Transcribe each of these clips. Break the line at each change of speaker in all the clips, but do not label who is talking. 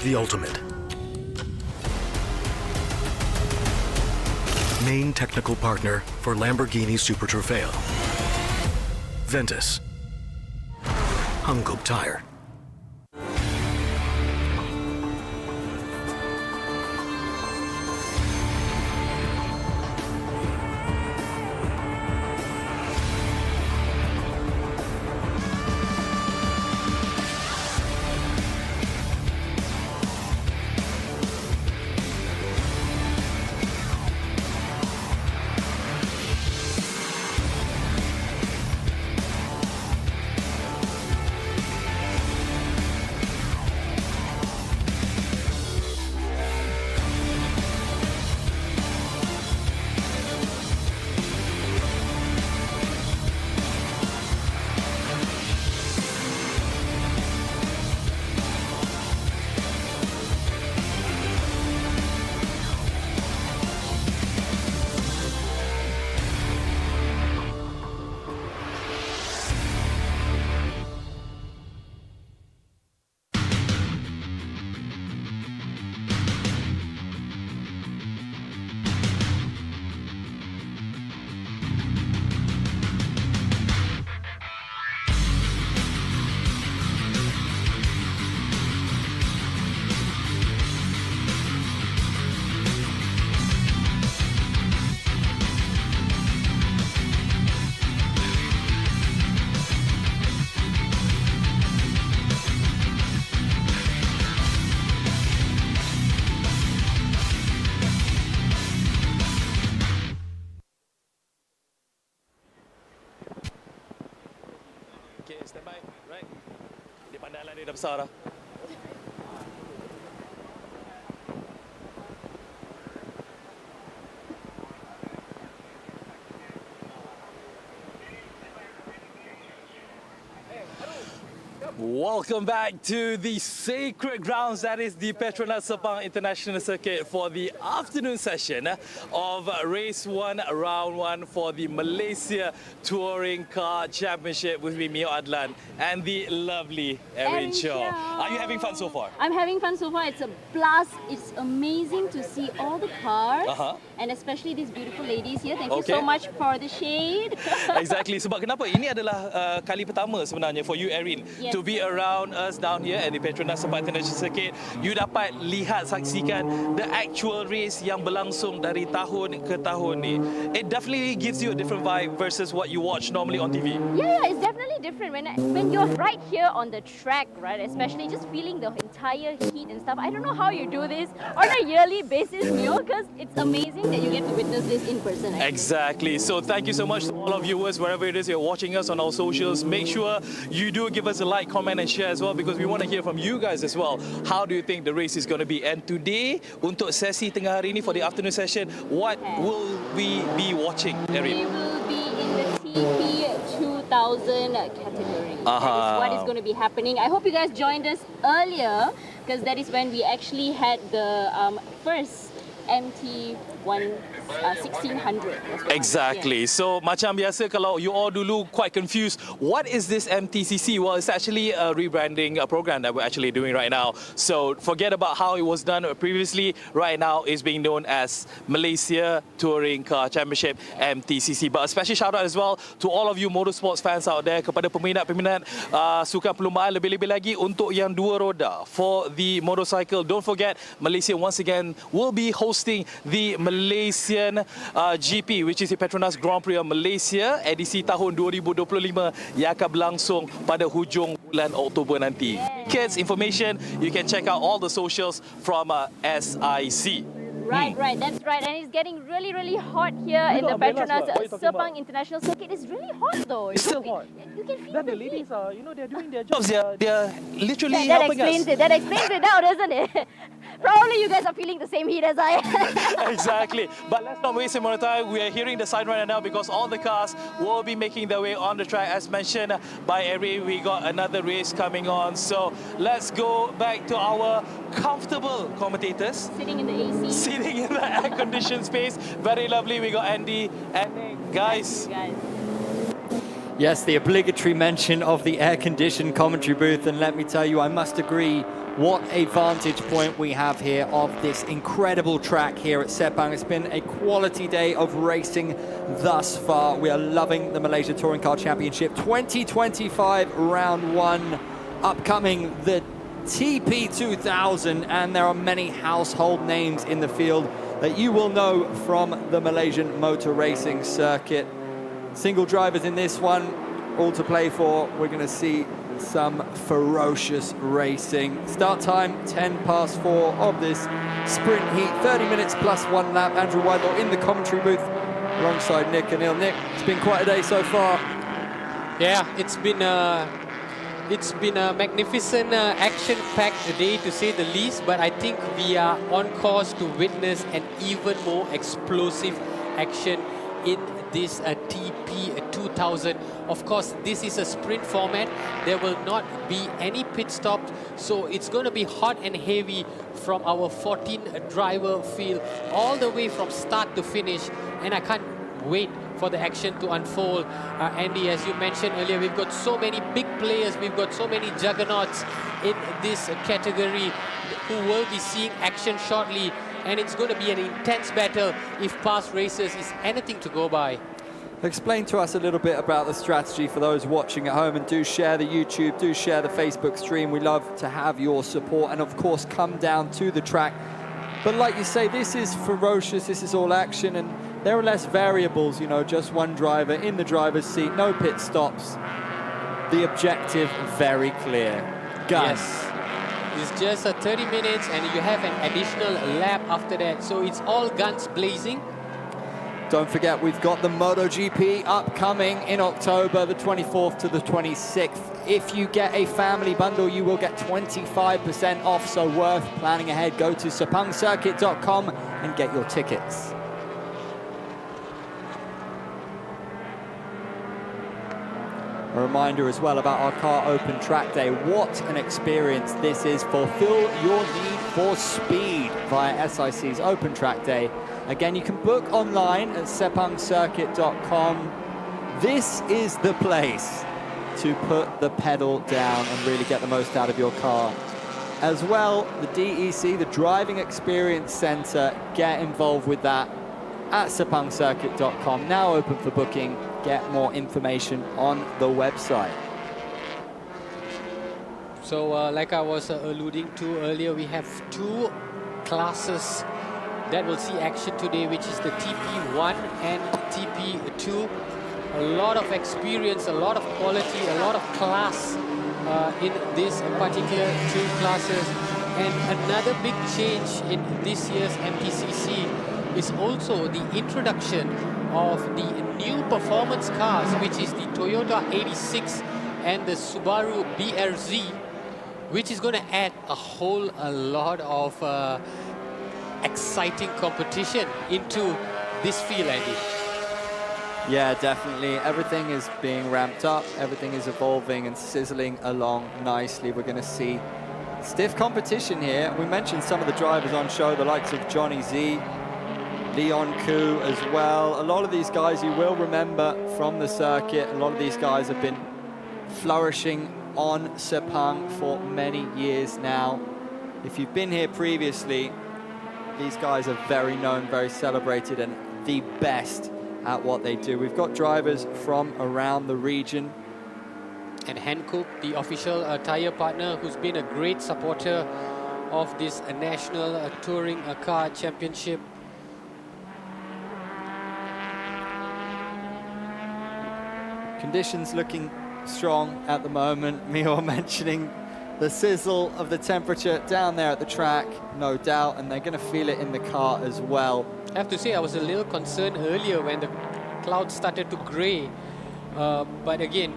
the ultimate. Main technical partner for Lamborghini Super Trofeo. Ventus. Hankook Tire.
Okay, stand by. Right. Dia pandai lah, dia dah besar dah. Welcome back to the sacred grounds, that is the Petronas Sepang International Circuit, for the afternoon session of Race 1, Round 1 for the Malaysia Touring Car Championship with me, Mio Adlan, and the lovely Erin Shaw. Are you having fun so far?
I'm having fun so far. It's a blast. It's amazing to see all the cars and especially these beautiful ladies here. Thank you so much for the shade.
Exactly. Sebab kenapa? Ini adalah kali pertama sebenarnya for you, Erin, to be around us down here at the Petronas Sepang International Circuit. You dapat lihat, saksikan the actual race yang berlangsung dari tahun ke tahun ni. It definitely gives you a different vibe versus what you watch normally on TV.
Yeah, it's definitely different when you're right here on the track, right? Especially just feeling the entire heat and stuff. I don't know how you do this on a yearly basis, Mio, because it's amazing that you get to witness this in person. Actually.
Exactly. So thank you so much to all of viewers, wherever it is you're watching us on our socials. Make sure you do give us a like, comment and share as well, because we want to hear from you guys as well. How do you think the race is going to be? And today, untuk sesi tengah hari ni for the afternoon session, what will we be watching, Erin?
We will be in the TP2000 category. That is what is going to be happening. I hope you guys joined us earlier, because that is when we actually had the first MT1600.
Exactly. So macam biasa, kalau you all dulu quite confused, what is this MTCC? Well, it's actually a rebranding program that we're actually doing right now. So forget about how it was done previously. Right now it's being known as Malaysia Touring Car Championship, MTCC. But a special shout out as well to all of you motorsports fans out there, kepada peminat-peminat sukan perlumbaan, lebih-lebih lagi untuk yang dua roda for the motorcycle. Don't forget, Malaysia once again will be hosting the Malaysian GP, which is the Petronas Grand Prix of Malaysia edisi tahun 2025 yang akan berlangsung pada hujung bulan Oktober nanti. Kids information, you can check out all the socials from SIC.
Right, that's right. And it's getting really, really hot here in the Petronas Sepang International Circuit. It's really hot though.
It's still hot.
You can feel
Then the ladies are, they're doing their jobs. They're literally
that
helping
explains
us.
it. That explains it now, doesn't it? Probably you guys are feeling the same heat as I am.
Exactly. But let's not waste more time. We are hearing the siren right now because all the cars will be making their way on the track. As mentioned by Erin, we got another race coming on. So let's go back to our comfortable commentators.
Sitting in the AC.
Sitting in the air-conditioned space. Very lovely. We got Andy and Nick. Guys.
Yes, the obligatory mention of the air-conditioned commentary booth, and let me tell you, I must agree What a vantage point we have here of this incredible track here at Sepang. It's been a quality day of racing thus far. We are loving the Malaysia Touring Car Championship 2025 round 1. Upcoming the TP2000, and there are many household names in the field that you will know from the Malaysian motor racing circuit. Single drivers in this one, all to play for. We're going to see some ferocious racing. Start time 4 of this sprint heat, 30 minutes plus 1 lap. Andrew Whitelaw in the commentary booth alongside Nick and Neil. Nick, it's been quite a day so far.
Yeah, it's been a magnificent action-packed day to say the least, but I think we are on course to witness an even more explosive action in this TP2000. Of course, this is a sprint format. There will not be any pit stops, so it's going to be hot and heavy from our 14-driver field all the way from start to finish, and I can't wait for the action to unfold. Andy, as you mentioned earlier, we've got so many big players, we've got so many juggernauts in this category who will be seeing action shortly, and it's going to be an intense battle if past races is anything to go by.
Explain to us a little bit about the strategy for those watching at home, and do share the YouTube, do share the Facebook stream. We love to have your support, and of course come down to the track. But like you say, this is ferocious, this is all action, and there are less variables, you know, just one driver in the driver's seat, no pit stops. The objective very clear. Guns.
Yes. It's just 30 minutes and you have an additional lap after that. So it's all guns blazing.
Don't forget, we've got the MotoGP upcoming in October, the 24th to the 26th. If you get a family bundle, you will get 25% off, so worth planning ahead. Go to sepangcircuit.com and get your tickets. A reminder as well about our Car Open Track Day. What an experience this is. Fulfill your need for speed via SIC's Open Track Day. Again, you can book online at sepangcircuit.com. This is the place to put the pedal down and really get the most out of your car. As well, the DEC, the Driving Experience Centre, get involved with that at sepangcircuit.com. Now open for booking. Get more information on the website.
So like I was alluding to earlier, we have 2 classes that will see action today, which is the TP1 and TP2. A lot of experience, a lot of quality, a lot of class in this particular 2 classes. And another big change in this year's MTCC is also the introduction of the new performance cars, which is the Toyota 86 and the Subaru BRZ, which is going to add a lot of exciting competition into this field, Andy.
Yeah, definitely. Everything is being ramped up. Everything is evolving and sizzling along nicely. We're going to see stiff competition here. We mentioned some of the drivers on show, the likes of Johnny Z, Leon Koo as well. A lot of these guys you will remember from the circuit. A lot of these guys have been flourishing on Sepang for many years now. If you've been here previously, these guys are very known, very celebrated, and the best at what they do. We've got drivers from around the region.
And Hankook, the official tyre partner, who's been a great supporter of this national touring car championship.
Conditions looking strong at the moment. Mio mentioning the sizzle of the temperature down there at the track, no doubt, and they're going to feel it in the car as well.
I have to say, I was a little concerned earlier when the clouds started to grey. But again,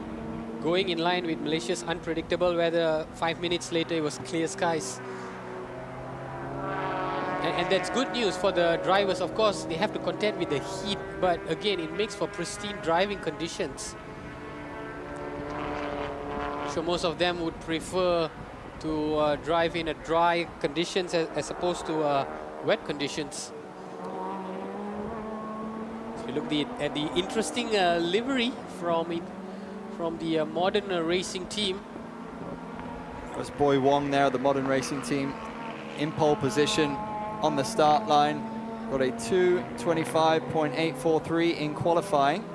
going in line with Malaysia's unpredictable weather, 5 minutes later it was clear skies. And that's good news for the drivers. Of course, they have to contend with the heat, but again, it makes for pristine driving conditions. So most of them would prefer to drive in a dry conditions as opposed to wet conditions. So you look at the interesting livery from the modern racing team.
Was Boy Wong there, the Modern Racing team, in pole position on the start line. Got a 2:25.843 in qualifying.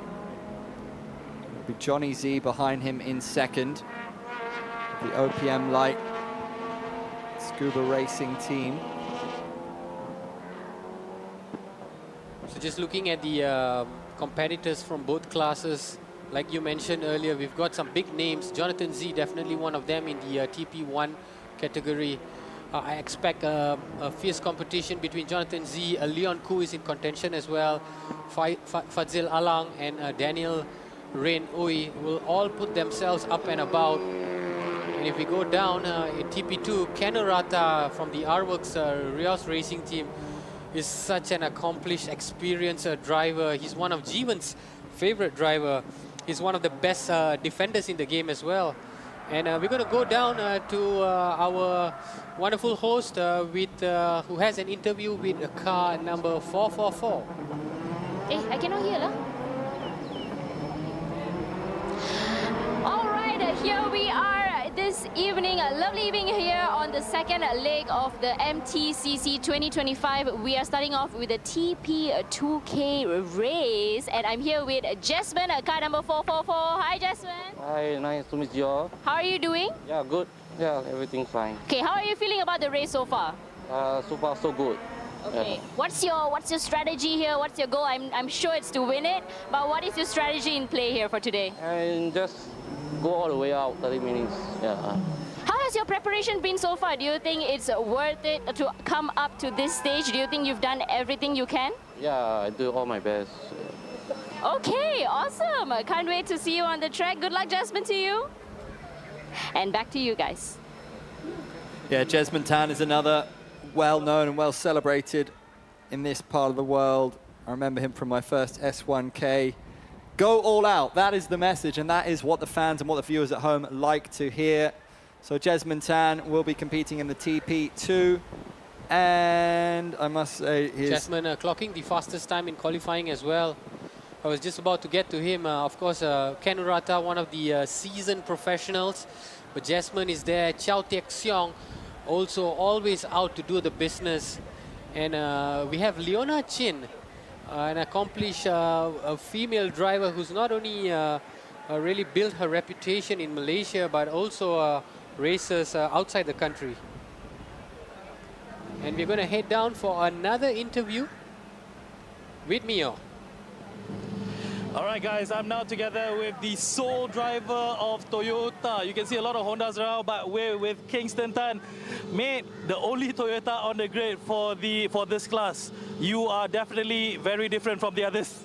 With Johnny Z behind him in second. The OPM Light Scuba Racing team.
So just looking at the competitors from both classes, like you mentioned earlier, we've got some big names. Jonathan Z, definitely one of them in the TP1 category. I expect a fierce competition between Jonathan Z, Leon Koo is in contention as well. Fadzil Alang and Daniel Rain Ui will all put themselves up and about. And if we go down in TP2, Kenurata from the R-Works Rios Racing team is such an accomplished, experienced driver. He's one of Jeevan's favorite driver. He's one of the best defenders in the game as well. And we're going to go down to our wonderful host who has an interview with car number 444.
Eh, I cannot hear lah. All right, here we are this evening, a lovely evening here on the second leg of the MTCC 2025. We are starting off with the TP2K race, and I'm here with Jasmine, car number 444. Hi, Jasmine.
Hi, nice to meet you all.
How are you doing?
Yeah, good. Yeah, everything's fine.
Okay, how are you feeling about the race so far?
So far, so good.
Okay,
Yeah.
what's your strategy here? What's your goal? I'm sure it's to win it, but what is your strategy in play here for today?
And just go all the way out, 30 minutes. Yeah.
How has your preparation been so far? Do you think it's worth it to come up to this stage? Do you think you've done everything you can?
Yeah, I do all my best.
Okay, awesome. I can't wait to see you on the track. Good luck, Jasmine, to you. And back to you guys.
Yeah, Jasmine Tan is another well-known and well-celebrated in this part of the world. I remember him from my first S1K. Go all out, that is the message, and that is what the fans and what the viewers at home like to hear. So Jasmine Tan will be competing in the TP2, and I must say
Jasmine clocking the fastest time in qualifying as well. I was just about to get to him. Of course, Ken Urata, one of the seasoned professionals, but Jasmine is there. Chow Teck Seong, also always out to do the business. And we have Leona Chin, an accomplished a female driver who's not only really built her reputation in Malaysia, but also races outside the country. And we're going to head down for another interview with Mio.
All right, guys, I'm now together with the sole driver of Toyota. You can see a lot of Hondas around, but we're with Kingston Tan. Mate, the only Toyota on the grid for this class. You are definitely very different from the others.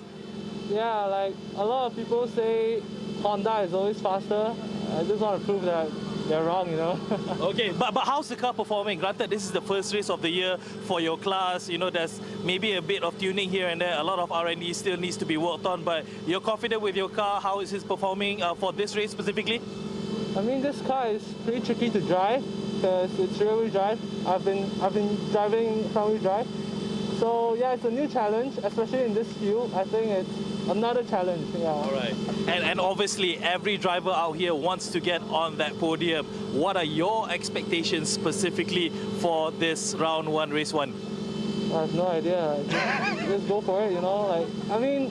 Yeah, like a lot of people say Honda is always faster. I just want to prove that they're wrong, you know.
Okay, but how's the car performing? Granted, this is the first race of the year for your class. You know, there's maybe a bit of tuning here and there. A lot of R&D still needs to be worked on, but you're confident with your car. How is it performing for this race specifically?
I mean, this car is pretty tricky to drive because it's rear-wheel drive. I've been driving front-wheel drive. So yeah, it's a new challenge, especially in this field. I think it's another challenge. Yeah.
All right, and obviously every driver out here wants to get on that podium. What are your expectations specifically for this round one, race one?
I have no idea. Just go for it, you know. Like, I mean,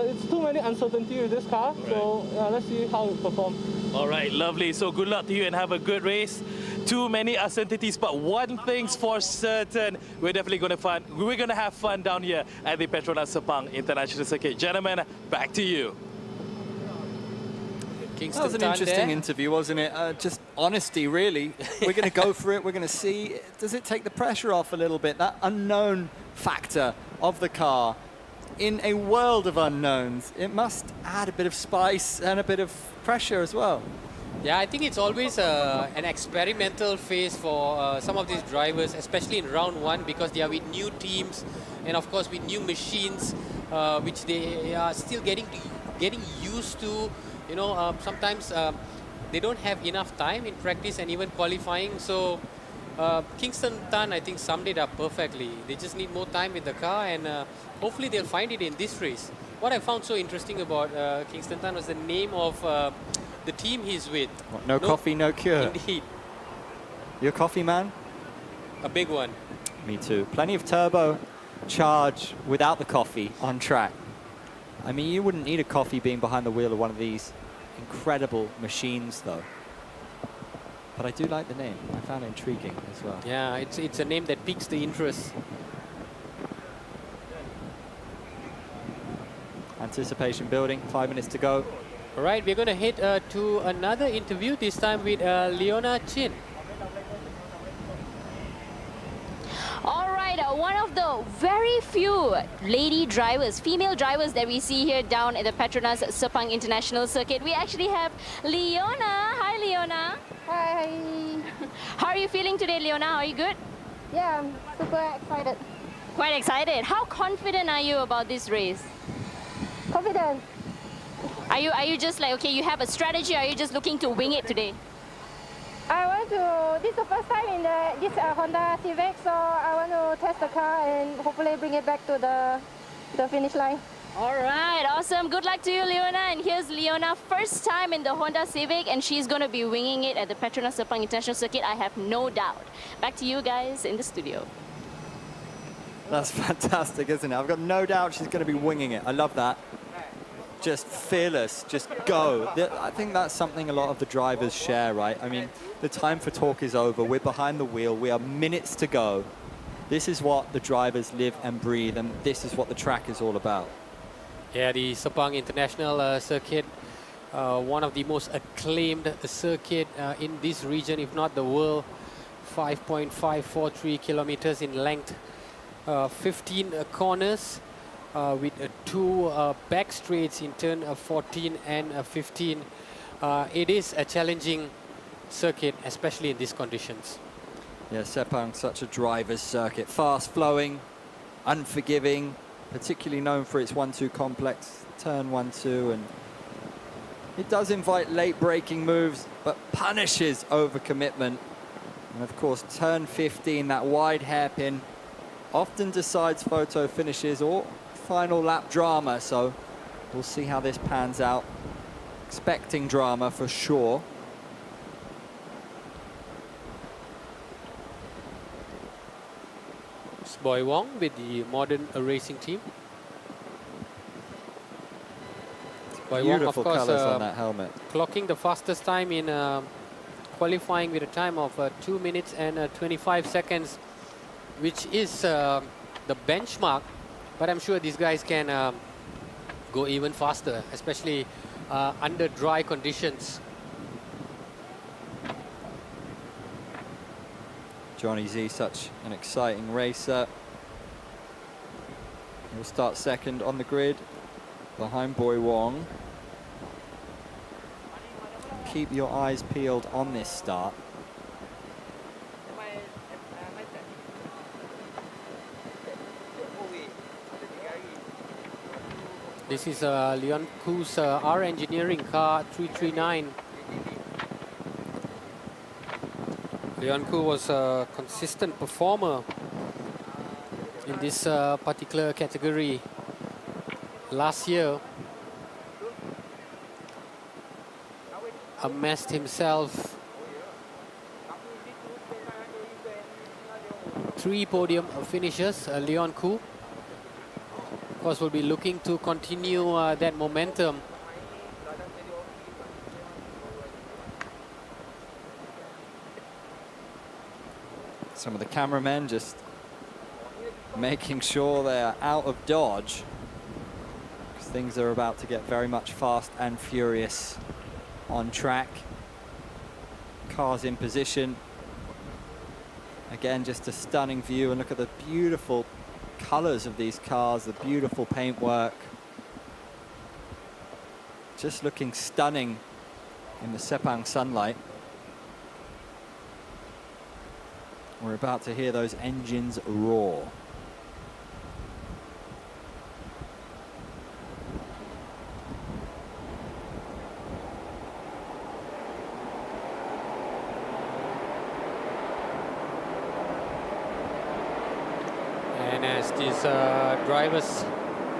it's too many uncertainty with this car.
Right.
So yeah, let's see how it performs.
All right, lovely. So good luck to you and have a good race. Too many uncertainties, but one thing's for certain: we're definitely going to have fun down here at the Petronas Sepang International Circuit. Gentlemen, back to you.
That was an interesting interview, wasn't it? Just honesty, really. We're going to go for it. We're going to see. Does it take the pressure off a little bit? That unknown factor of the car. In a world of unknowns, it must add a bit of spice and a bit of pressure as well.
Yeah, I think it's always an experimental phase for some of these drivers, especially in round one, because they are with new teams and of course with new machines, which they are still getting used to. You know, sometimes they don't have enough time in practice and even qualifying. So Kingston Tan, I think, summed it up perfectly. They just need more time with the car, and hopefully they'll find it in this race. What I found so interesting about Kingston Tan was the name of the team he's with.
What, no coffee, no cure.
Indeed.
You a coffee man?
A big one.
Me too. Plenty of turbo charge without the coffee on track. I mean, you wouldn't need a coffee being behind the wheel of one of these incredible machines, though. But I do like the name. I found it intriguing as well.
Yeah, it's a name that piques the interest.
Anticipation building, 5 minutes to go.
All right, we're going to head to another interview, this time with Leona Chin.
All right, one of the very few lady drivers, female drivers that we see here down at the Petronas Sepang International Circuit. We actually have Leona. Hi, Leona.
Hi.
How are you feeling today, Leona? Are you good?
Yeah, I'm super excited.
Quite excited. How confident are you about this race?
Confident.
Are you just like, okay, you have a strategy, or are you just looking to wing it today?
I want to, this is the first time in this Honda Civic, so I want to test the car and hopefully bring it back to the finish line.
All right, awesome. Good luck to you, Leona. And here's Leona, first time in the Honda Civic, and she's going to be winging it at the Petronas Sepang International Circuit, I have no doubt. Back to you guys in the studio.
That's fantastic, isn't it? I've got no doubt she's going to be winging it. I love that. Just fearless, just go. I think that's something a lot of the drivers share, right? I mean, the time for talk is over. We're behind the wheel. We are minutes to go. This is what the drivers live and breathe, and this is what the track is all about.
Yeah, the Sepang International Circuit, one of the most acclaimed circuit in this region, if not the world. 5.543 kilometers in length, 15 corners, with 2 back straights in turn 14 and 15. It is a challenging circuit, especially in these conditions.
Yeah, Sepang, such a driver's circuit. Fast flowing, unforgiving, particularly known for its 1-2 complex, turn 1-2, and it does invite late braking moves, but punishes overcommitment. And of course, turn 15, that wide hairpin, often decides photo finishes or final lap drama, so we'll see how this pans out. Expecting drama for sure.
It's Boy Wong with the modern racing team. Boy Wong, of
Beautiful
course,
colours on that helmet.
clocking the fastest time in qualifying with a time of 2 minutes and 25 seconds, which is the benchmark. But I'm sure these guys can go even faster, especially under dry conditions.
Johnny Z, such an exciting racer. He'll start second on the grid behind Boy Wong. Keep your eyes peeled on this start.
This is Leon Ku's R Engineering car 339. Leon Ku was a consistent performer in this particular category last year. Amassed himself 3 podium finishes, Leon Ku. Of course, will be looking to continue that momentum.
Some of the cameramen just making sure they are out of dodge, because things are about to get very much fast and furious on track. Cars in position. Again, just a stunning view, and look at the beautiful colors of these cars, the beautiful paintwork. Just looking stunning in the Sepang sunlight. We're about to hear those engines roar.
And as these drivers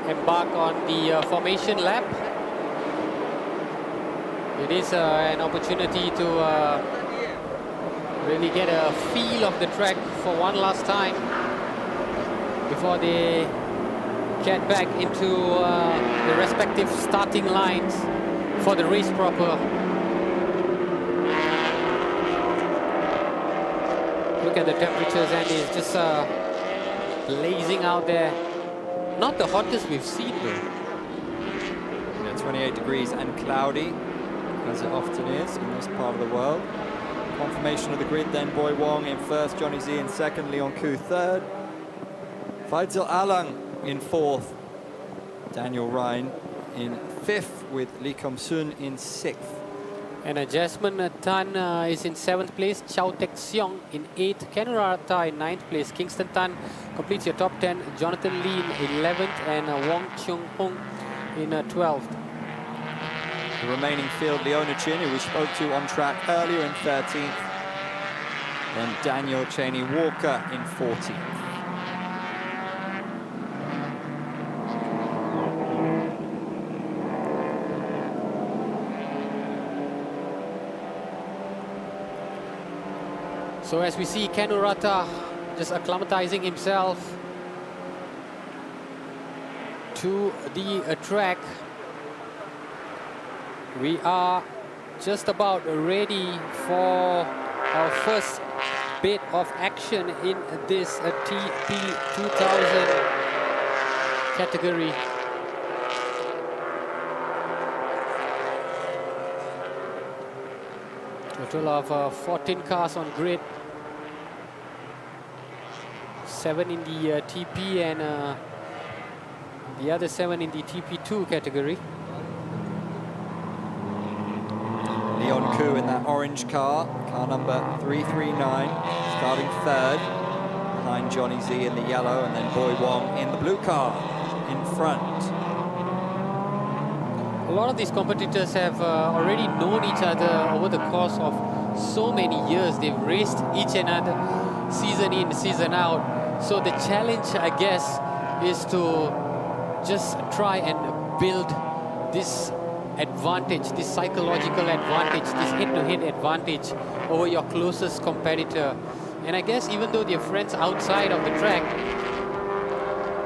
embark on the formation lap, It is an opportunity to really get a feel of the track for one last time before they get back into the respective starting lines for the race proper. Look at the temperatures, and it's just blazing out there. Not the hottest we've seen though.
Yeah, 28 degrees and cloudy, as it often is in this part of the world. Confirmation of the grid then, Boy Wong in first, Johnny Z in second, Leon Koo third. Faisal Alang in fourth, Daniel Ryan in fifth, with Lee Kum Sun in sixth.
And Jasmine Tan is in 7th place, Chow Tek Siong in 8th, Kenurata in 9th place, Kingston Tan completes your top 10, Jonathan Lee in 11th, and Wong Chung Hung in 12th.
The remaining field, Leona Chin, who we spoke to on track earlier, in 13th. Then Daniel Cheney Walker in 14th.
So as we see Kenurata just acclimatizing himself to the track, we are just about ready for our first bit of action in this TP2000 category. Total of 14 cars on grid. 7 in the TP and the other 7 in the TP2 category.
Leon Koo in that orange car number 339, starting third, behind Johnny Z in the yellow, and then Boy Wong in the blue car in front.
A lot of these competitors have already known each other over the course of so many years. They've raced each another season in, season out. So the challenge, I guess, is to just try and build this advantage, this psychological advantage, this head-to-head advantage over your closest competitor. And I guess even though they're friends outside of the track,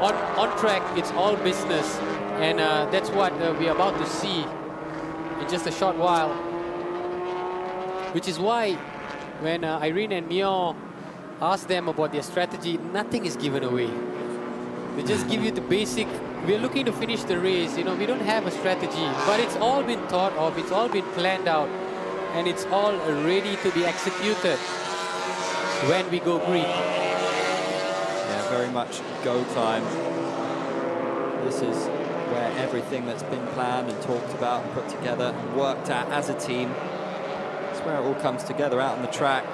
on track, it's all business. And that's what we're about to see in just a short while. Which is why when Irene and Mio ask them about their strategy, nothing is given away. They just give you the basic. We're looking to finish the race. You know, we don't have a strategy, but it's all been thought of, it's all been planned out, and it's all ready to be executed when we go green.
Yeah, very much go time. This is where everything that's been planned and talked about and put together and worked at as a team, it's where it all comes together out on the track.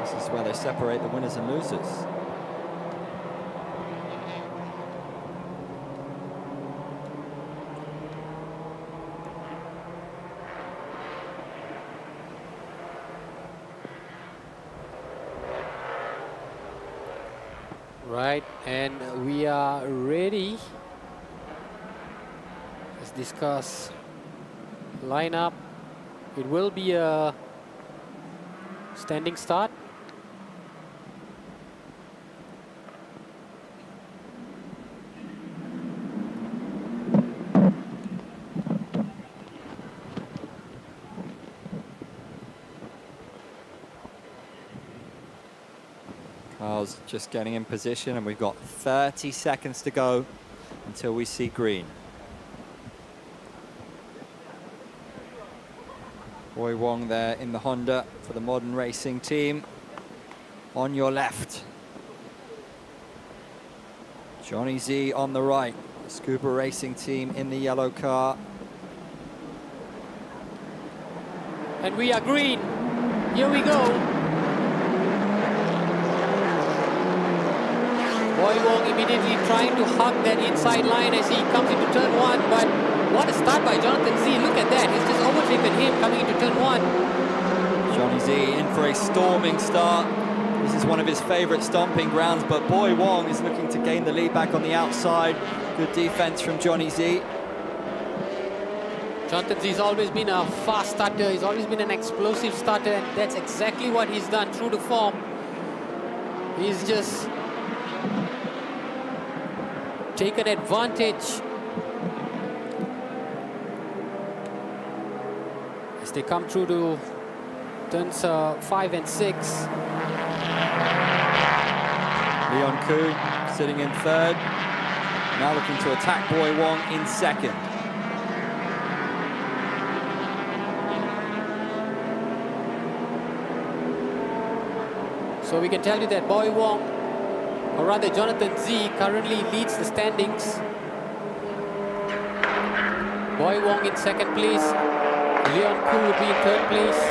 This is where they separate the winners and losers.
Right, and we are ready. Let's discuss lineup. It will be a standing start.
Carl's just getting in position, and we've got 30 seconds to go until we see green. Boy Wong there in the Honda for the Modern Racing team. On your left, Johnny Z on the right, the Scuba Racing team in the yellow car.
And we are green. Here we go. Boy Wong immediately trying to hug that inside line as he comes into turn 1, but what a start by Jonathan Z. Look at that, he's just overtaken him coming into turn 1.
Johnny Z in for a storming start. This is one of his favorite stomping grounds, but Boy Wong is looking to gain the lead back on the outside. Good defense from Johnny Z.
Jonathan Z's always been a fast starter. He's always been an explosive starter, and that's exactly what he's done through the form. He's just taken advantage as they come through to turns 5 and 6.
Leon Koo sitting in third. Now looking to attack Boy Wong in second.
So we can tell you that Boy Wong, or rather Jonathan Z, currently leads the standings. Boy Wong in second place. Leon Koo would be in third place.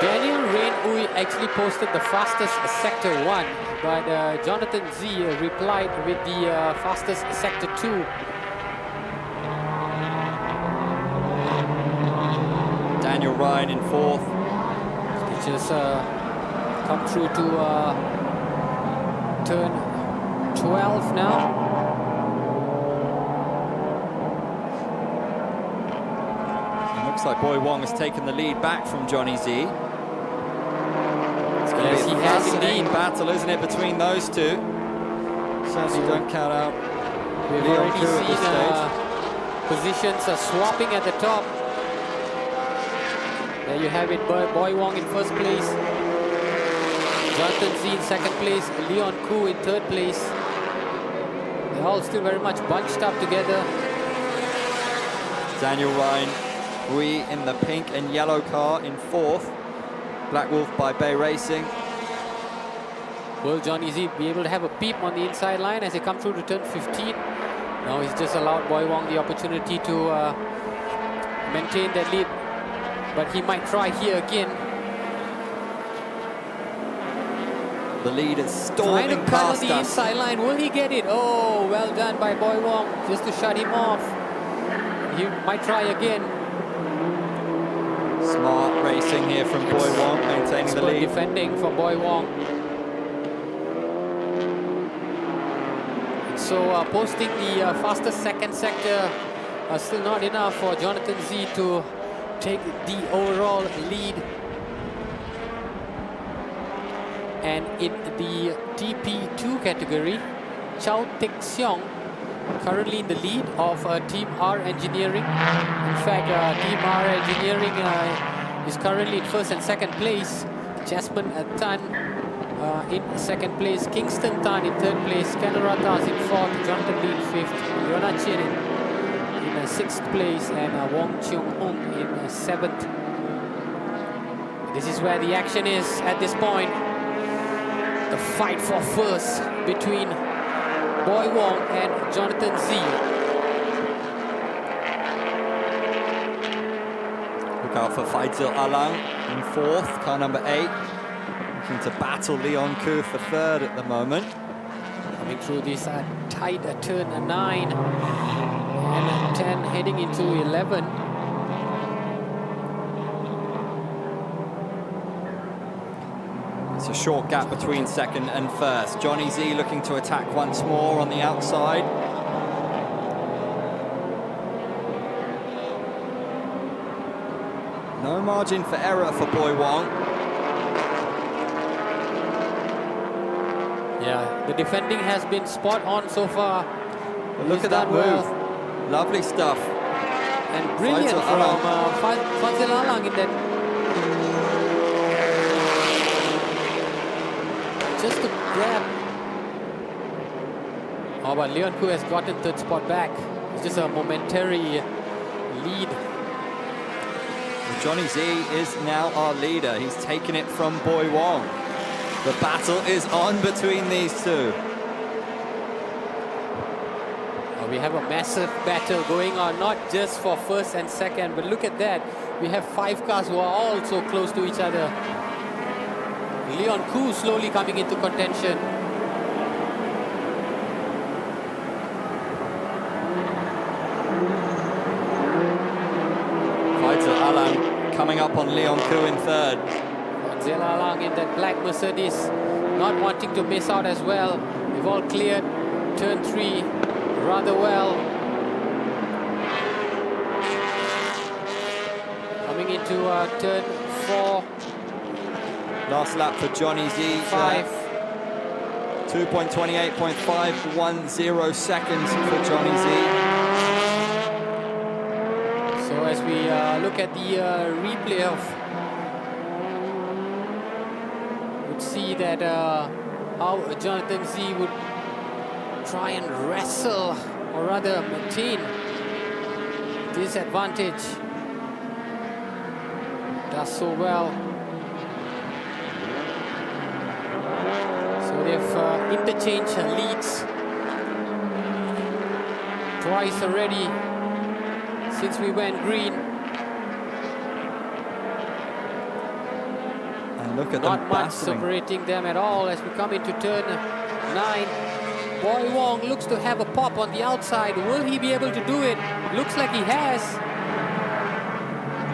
Daniel Rain Ui actually posted the fastest sector 1, but Jonathan Z replied with the fastest sector 2.
Daniel Ryan in fourth.
They just come through to turn 12 now.
It looks like Boy Wong has taken the lead back from Johnny Z. It's going to be a fascinating battle, isn't it, between those two? Certainly don't count out
We've
Leon
already
Koo at this
seen
stage.
positions are swapping at the top. There you have it, Boy Wong in first place. Jonathan Z in second place. Leon Koo in third place. They're all still very much bunched up together.
Daniel Ryan, Rui in the pink and yellow car in fourth. Black Wolf by Bay Racing.
Will Johnny Z be able to have a peep on the inside line as they come through to turn 15? Now he's just allowed Boy Wong the opportunity to maintain that lead. But he might try here again.
The lead is
Trying
storming
to cut on
past
the
us.
inside line. Will he get it? Oh, well done by Boy Wong, just to shut him off. He might try again.
Smart racing here from Boy Wong, maintaining the
Expert
lead.
defending for Boy Wong. So posting the fastest second sector still not enough for Jonathan Z to take the overall lead. And in the TP2 category, Chow Tek Seong currently in the lead of Team R Engineering. In fact, Team R Engineering is currently in first and second place. Jasmine Tan in second place, Kingston Tan in third place, Kanaratas in fourth, Jonathan Lee in fifth, Yona Chin in sixth place, and Wong Cheong Hong in seventh. This is where the action is at this point. The fight for first between Boy Wong and Jonathan Z.
Look out for Faizal Alang in fourth, car number 8. Looking to battle Leon Koo for third at the moment.
Coming through this tight turn 9 and 10 heading into 11.
It's a short gap between second and first. Johnny Z looking to attack once more on the outside. No margin for error for Boy Wong.
Yeah, the defending has been spot on so far.
But look at that move. Lovely stuff.
And brilliant
Faizal
from
Alang.
Faizal Alang in that. Just to grab. Oh, but Leon Koo has gotten third spot back. It's just a momentary lead.
Well, Johnny Z is now our leader. He's taken it from Boy Wong. The battle is on between these two.
We have a massive battle going on, not just for first and second, but look at that. We have 5 cars who are all so close to each other. Leon Koo slowly coming into contention.
Faizal Alang coming up on Leon Koo in third.
Faizal Alang in that black Mercedes, not wanting to miss out as well. They've all cleared turn 3 rather well. Coming into turn 4.
Last lap for Johnny Z.
5.
2.28.510 seconds for Johnny Z.
So as we look at the replay of, would see that how Jonathan Z would try and wrestle, or rather maintain this advantage. Does so well. So they've interchanged leads twice already since we went green.
And look at
Not
them
much
battling.
separating them at all as we come into turn 9. Boy Wong looks to have a pop on the outside. Will he be able to do it? Looks like he has.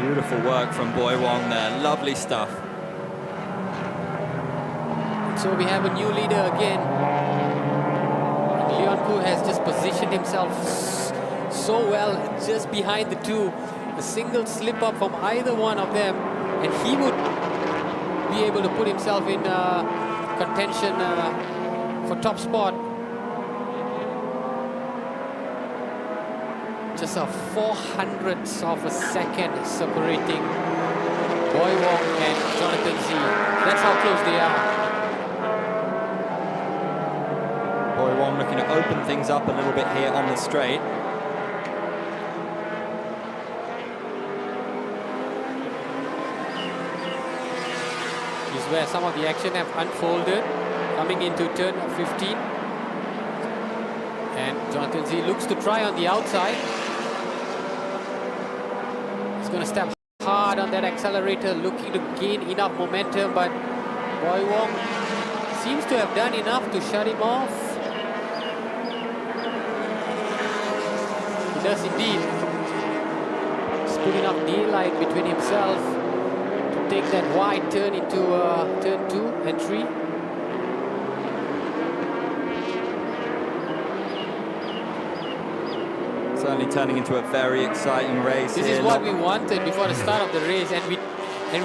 Beautiful work from Boy Wong there. Lovely stuff.
So we have a new leader again. Leon Koo has just positioned himself so well just behind the two. A single slip up from either one of them and he would be able to put himself in contention for top spot. Just a 400th of a second separating Boy Wong and Jonathan Z. That's how close they are.
Boy Wong looking to open things up a little bit here on the straight.
This is where some of the action have unfolded. Coming into turn 15. And Jonathan Z looks to try on the outside. He's going to step hard on that accelerator, looking to gain enough momentum, but Boy Wong seems to have done enough to shut him off. He does indeed. He's put enough daylight between himself to take that wide turn into turn 2 and 3.
Certainly turning into a very exciting race.
This
here.
is what we wanted before the start of the race, and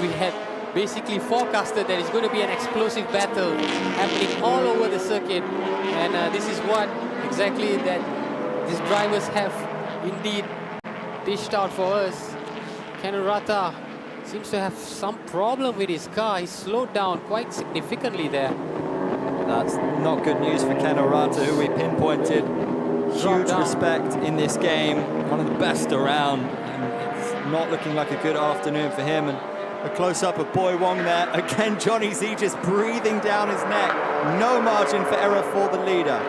we had basically forecasted that it's going to be an explosive battle happening all over the circuit, and this is what exactly that these drivers have indeed dished out for us. Kanurata seems to have some problem with his car. He slowed down quite significantly there.
That's not good news for Kanurata, who we pinpointed. Huge respect in this game, one of the best around, and it's not looking like a good afternoon for him. And a close-up of Boy Wong there. Again, Johnny Z just breathing down his neck. No margin for error for the leader.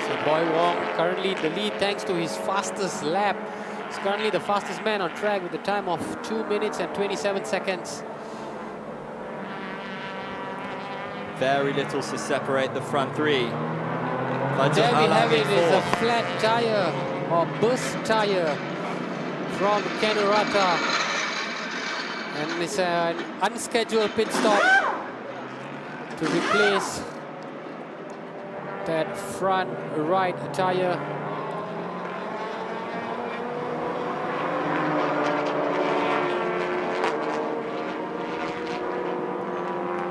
So Boy Wong currently in the lead thanks to his fastest lap. He's currently the fastest man on track with a time of 2 minutes and 27 seconds.
Very little to separate the front three.
There we have it, is a flat tire or burst tire from Kanurata, and it's an unscheduled pit stop to replace that front right tire.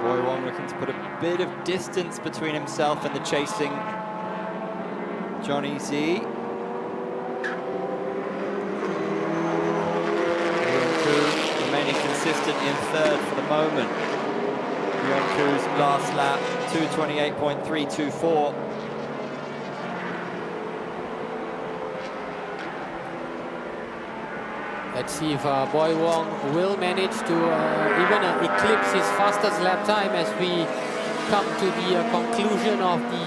Boy Wong looking to put a bit of distance between himself and the chasing Johnny Z. Leon Koo remaining consistent in third for the moment. Leon Koo's last lap, 2:28.324.
Let's see if Boy Wong will manage to even eclipse his fastest lap time as we come to the conclusion of the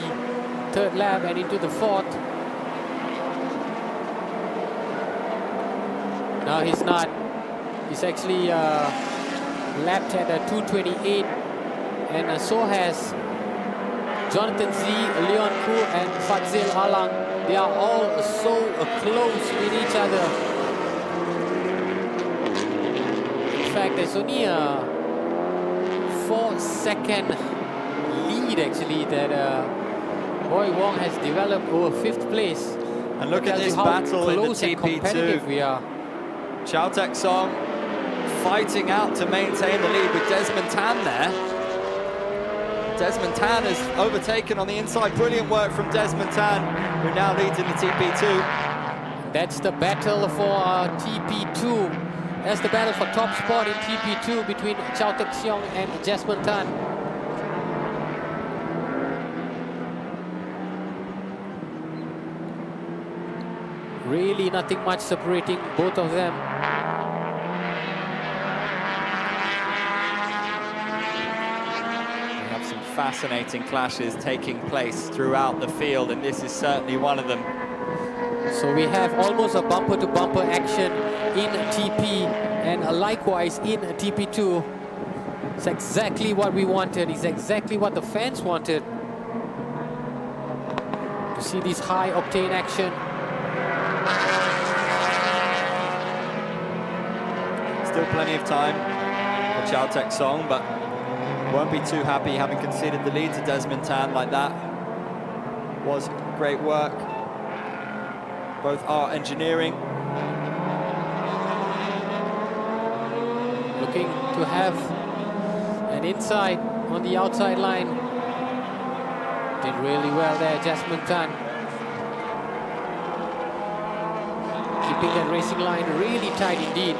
third lap and into the fourth. No, he's not. He's actually lapped at 2:28, and so has Jonathan Z, Leon Koo, and Fadzil Alang. They are all so close with each other. In fact, there's only a 4-second lead actually that Boy Wong has developed over 5th place.
And look at
Tells you
this
how
battle in the
close and competitive
TP2.
we are.
Chow Tek Song fighting out to maintain the lead with Desmond Tan there. Desmond Tan has overtaken on the inside. Brilliant work from Desmond Tan, who now leads in the TP2.
That's the battle for TP2. That's the battle for top spot in TP2 between Chow Tek Siong and Desmond Tan. Really nothing much separating both of them.
We have some fascinating clashes taking place throughout the field, and this is certainly one of them.
So we have almost a bumper-to-bumper action in TP and likewise in TP2. It's exactly what we wanted. It's exactly what the fans wanted. To see this high-octane action.
Still plenty of time for Chow Tek Song, but won't be too happy having conceded the lead to Desmond Tan like that. Was great work. Both are engineering.
Looking to have an inside on the outside line. Did really well there, Desmond Tan. Keeping that racing line really tight indeed.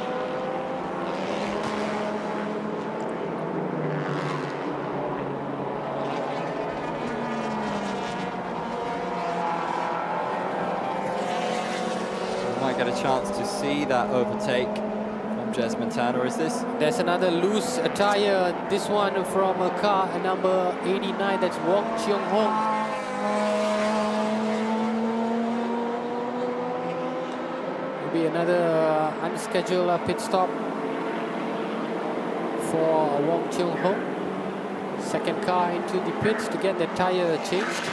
Might get a chance to see that overtake from Desmond Tan, or is this?
There's another loose tire. This one from a car number 89. That's Wong Cheong Hong. Maybe another unscheduled pit stop for Wong Cheong Hong. Second car into the pits to get the tire changed.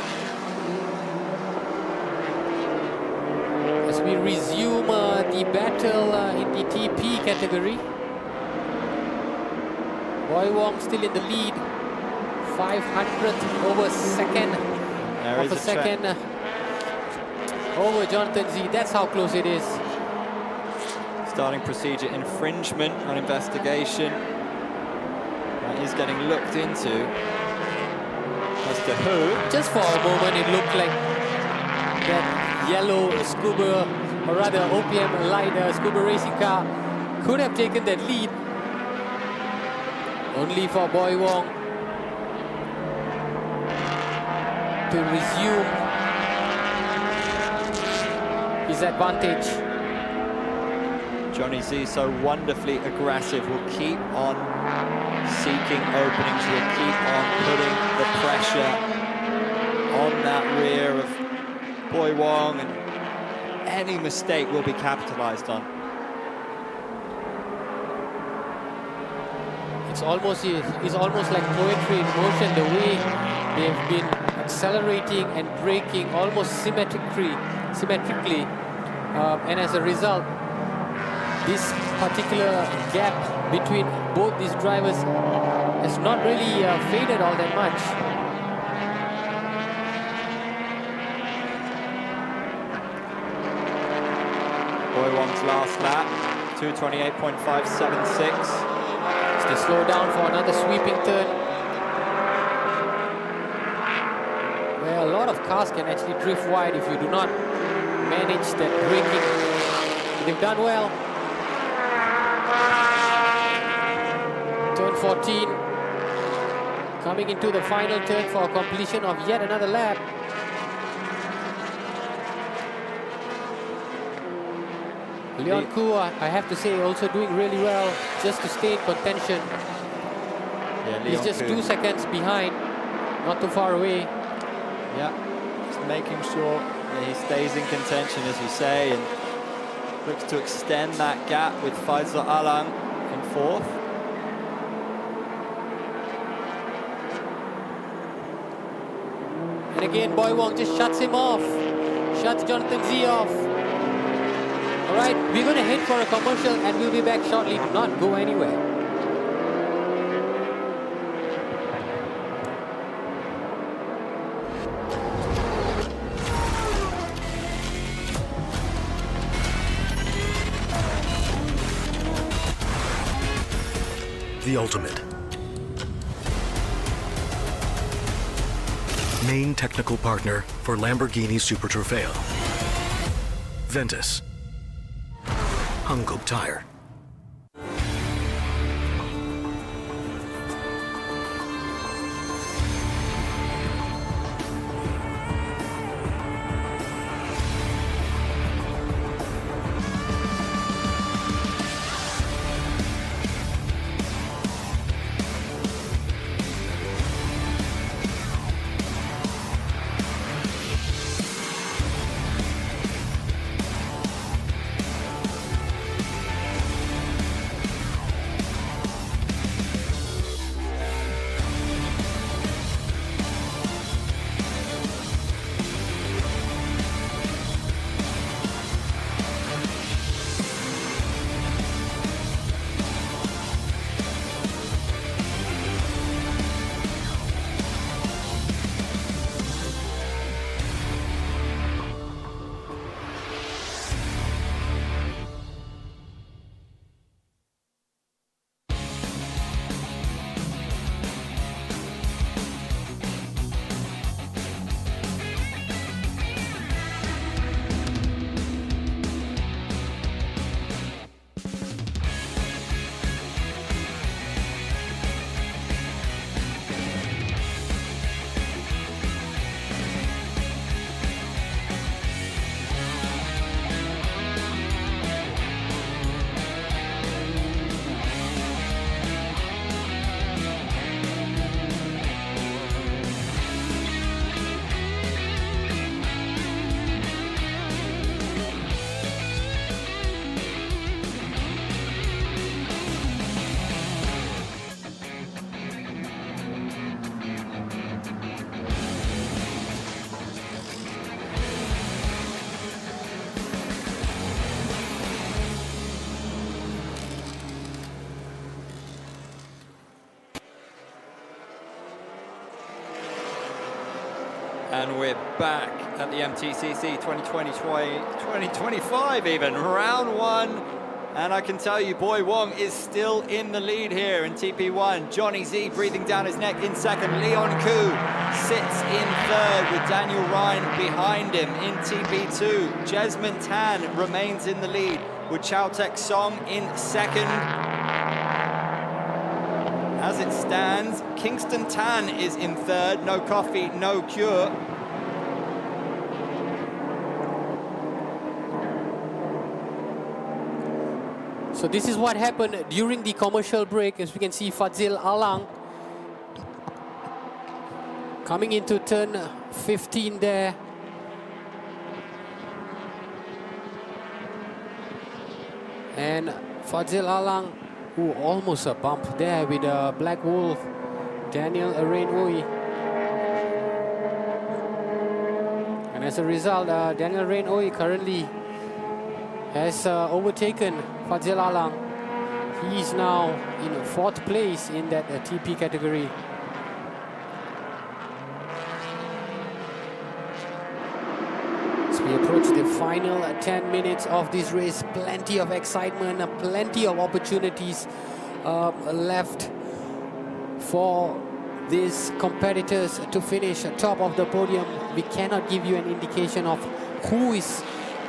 As we resume the battle in the TP category. Boy Wong still in the lead. 500th over second.
There is
Of a second over Jonathan Z. That's how close it is.
Starting procedure infringement on investigation. That is getting looked into. As to who?
Just for a moment, it looked like that yellow scuba, or rather OPM light scuba racing car could have taken that lead. Only for Boy Wong to resume his advantage.
Johnny Z, so wonderfully aggressive, will keep on seeking openings, will keep on putting the pressure on that rear of Boy Wong, and any mistake will be capitalized on.
It's almost like poetry in motion, the way they've been accelerating and braking almost symmetrically. And as a result, this particular gap between both these drivers has not really faded all that much.
Boy Wong's last lap, 2:28.576.
They slow down for another sweeping turn, where a lot of cars can actually drift wide if you do not manage that braking. They've done well. Turn 14, coming into the final turn for completion of yet another lap. Leon Koo, I have to say, also doing really well just to stay in contention.
Yeah,
He's just
Koo.
2 seconds behind, not too far away.
Yeah, just making sure that he stays in contention, as you say, and looks to extend that gap with Faisal Alang in fourth.
And again, Boy Wong just shuts him off. Shuts Jonathan Z off. All right, we're going to head for a commercial and we'll be back shortly. Do not go anywhere.
the ultimate. Main technical partner for Lamborghini Super Trofeo. Ventus. Hungkook Tire.
And we're back at the MTCC 2025 even, round one. And I can tell you, Boy Wong is still in the lead here in TP1. Johnny Z breathing down his neck in second. Leon Koo sits in third with Daniel Ryan behind him in TP2. Jesmond Tan remains in the lead with Chow Tek Song in second. As it stands, Kingston Tan is in third. No coffee, no cure.
So this is what happened during the commercial break. As we can see, Fadzil Alang coming into turn 15 there. And Fadzil Alang, almost a bump there with Black Wolf, Daniel Rain Oi. And as a result, Daniel Rain Oi currently has overtaken Fadzil Alang. He is now in 4th place in that TP category. As we approach the final 10 minutes of this race, plenty of excitement, plenty of opportunities left for these competitors to finish top of the podium. We cannot give you an indication of who is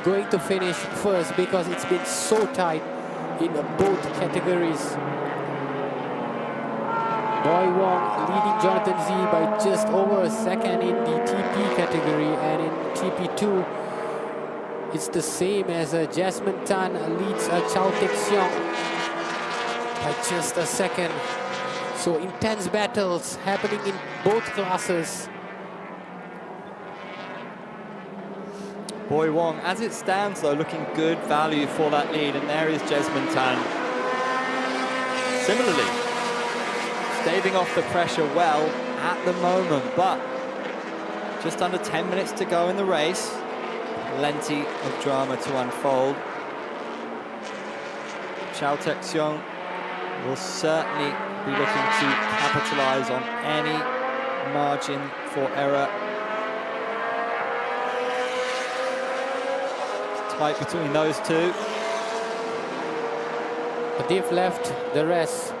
going to finish first because it's been so tight in both categories. Boy Wong leading Jonathan Z by just over a second in the TP category, and in TP2 it's the same as Jesmond Tan leads Chow Tek Siong by just a second. So intense battles happening in both classes.
Boy Wong, as it stands though, looking good value for that lead, and there is Jesmond Tan. Similarly, staving off the pressure well at the moment, but just under 10 minutes to go in the race. Plenty of drama to unfold. Chow Tek Siong will certainly be looking to capitalize on any margin for error. Fight between those two.
But they've left the rest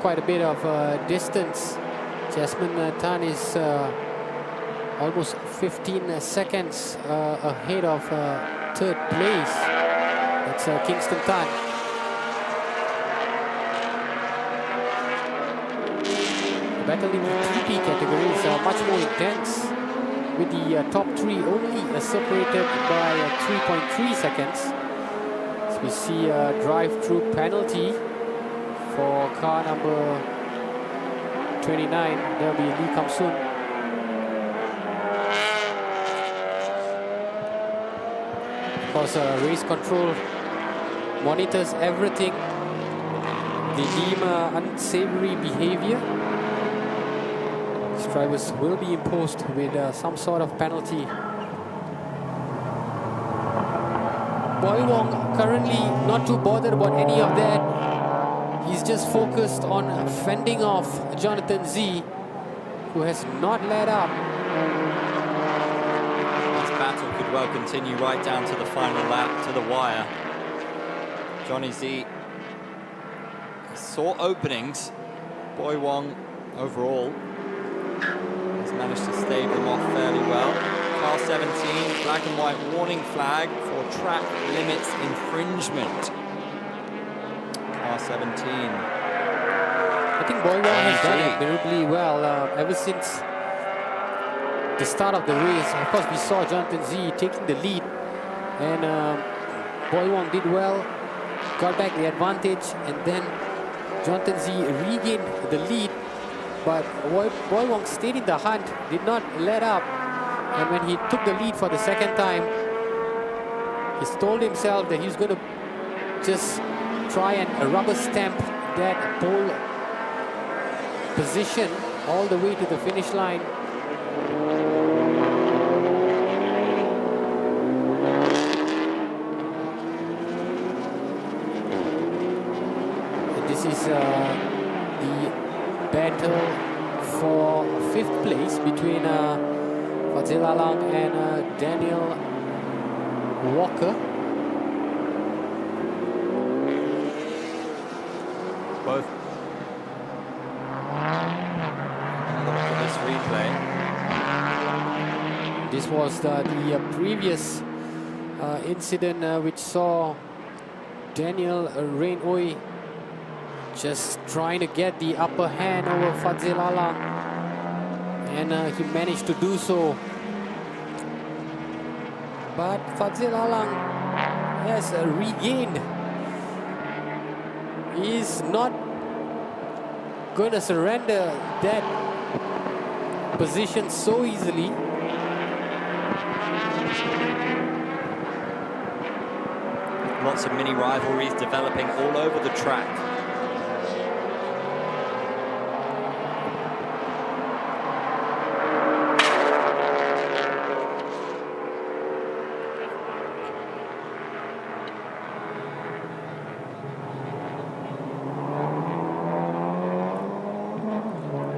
quite a bit of distance. Jasmine Tan is almost 15 seconds ahead of third place. That's Kingston Tan. The battle in the TP category is much more intense, with the top three only separated by 3.3 seconds. So we see a drive-through penalty for car number 29. There will be Lee Kam-soon. Of course, race control monitors everything. They deem unsavory behavior. These drivers will be imposed with some sort of penalty. Boy Wong currently not too bothered about any of that. He's just focused on fending off Jonathan Z, who has not let up.
This battle could well continue right down to the final lap, to the wire. Johnny Z saw openings. Boy Wong overall has managed to stave them off fairly well. Car 17, black and white warning flag for track limits infringement. Car 17.
I think Boy Wong has done admirably well ever since the start of the race. Of course, we saw Jonathan Z taking the lead, and Boy Wong did well, got back the advantage, and then Jonathan Z regained the lead. But Boy Wong stayed in the hunt, did not let up, and when he took the lead for the second time, he told himself that he was going to just try and rubber stamp that pole position all the way to the finish line. And this is the battle for 5th place between Fadzil Alang and Daniel Walker.
Both. Look at this replay.
This was the previous incident which saw Daniel Rain Oi just trying to get the upper hand over Fadzil Alang, and he managed to do so. But Fadzil Alang has regained. He's not going to surrender that position so easily.
Lots of mini rivalries developing all over the track.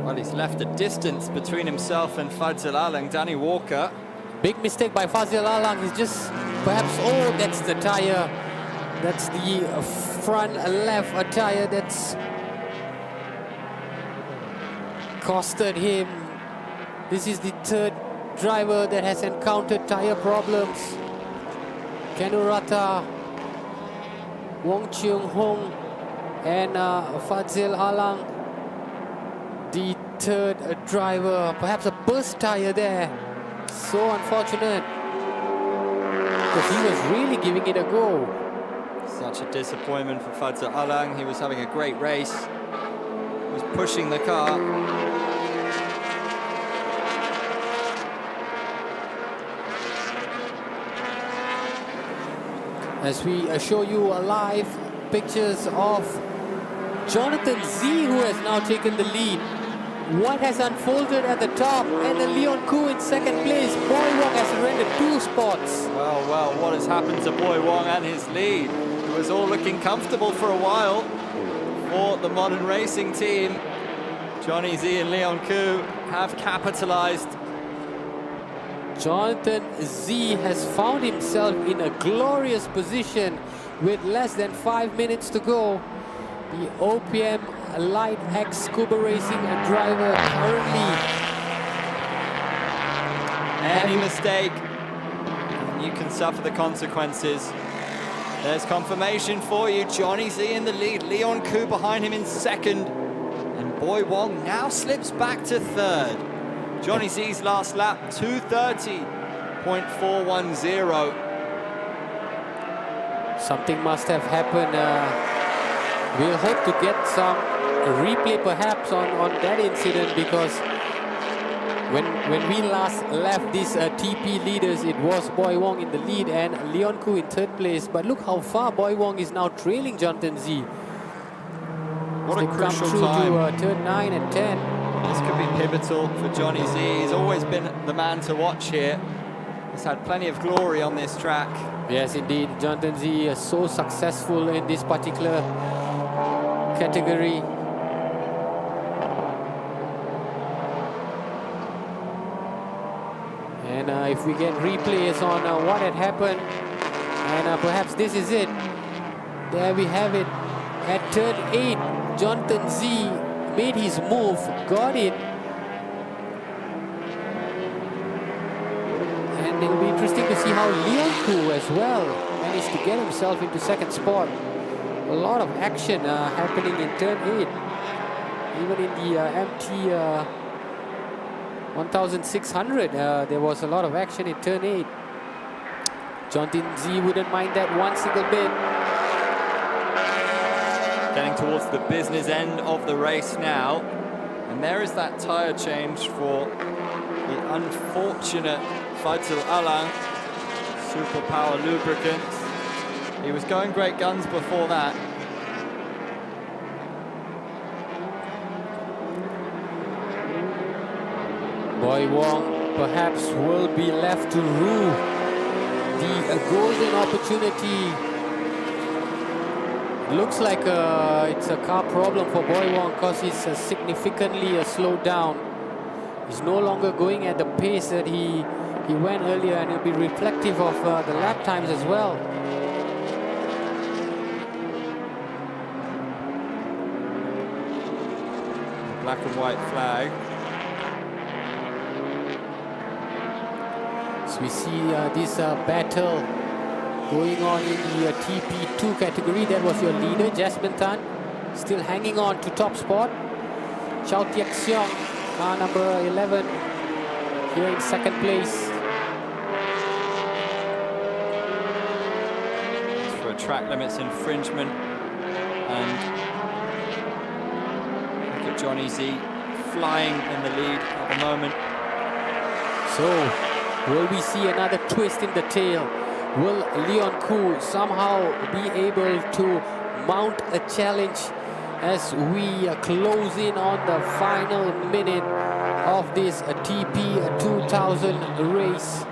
Well, he's left a distance between himself and Fadzil Alang. Danny Walker.
Big mistake by Fadzil Alang. He's just perhaps, oh, that's the tire. That's the front left tire that's costed him. This is the third driver that has encountered tire problems. Kanurata, Wong Cheung Hong, and Fadzil Alang, the third driver. Perhaps a burst tire there. So unfortunate, because he was really giving it a go.
Such a disappointment for Fadzil Alang. He was having a great race. He was pushing the car.
As we show you live pictures of Jonathan Z, who has now taken the lead. What has unfolded at the top, and then Leon Koo in second place. Boy Wong has surrendered 2 spots.
Well, what has happened to Boy Wong and his lead? It was all looking comfortable for a while for the Modern Racing team. Johnny Z and Leon Koo have capitalized.
Jonathan Z has found himself in a glorious position with less than 5 minutes to go. The OPM light ex-scuba racing driver currently.
Any mistake, and you can suffer the consequences. There's confirmation for you. Johnny Z in the lead. Leon Koo behind him in second. And Boy Wong now slips back to third. Johnny Z's last lap, 2:30.410.
Something must have happened. We'll hope to get some replay perhaps on that incident, because when we last left these TP leaders, it was Boy Wong in the lead and Leon Koo in third place. But look how far Boy Wong is now trailing Jonathan Z.
What a crucial
come through
time.
to turn 9 and 10.
This could be pivotal for Johnny Z. He's always been the man to watch here. He's had plenty of glory on this track.
Yes, indeed. Jonathan Z is so successful in this particular category. And if we get replays on what had happened, and perhaps this is it. There we have it. At turn 8, Jonathan Z made his move, got it. And it'll be interesting to see how Leon Koo as well managed to get himself into second spot. A lot of action happening in turn 8. Even in the MT 1600, there was a lot of action in turn 8. Jonathan Z wouldn't mind that one single bit.
Getting towards the business end of the race now. And there is that tyre change for the unfortunate Faisal Alang, Superpower Lubricants. He was going great guns before that.
Boy Wong perhaps will be left to rue the golden opportunity. Looks like it's a car problem for Boy Wong, because he's significantly slowed down. He's no longer going at the pace that he went earlier, and it'll be reflective of the lap times as well.
Black and white flag.
So we see this battle going on in the TP2 category. That was your leader, Jasmine Tan, still hanging on to top spot. Chow Tiek Seong, car number 11, here in second place.
For a track limits infringement. And look at Johnny Z flying in the lead at the moment.
So, will we see another twist in the tail? Will Leon Koo somehow be able to mount a challenge as we close in on the final minute of this TP2000 race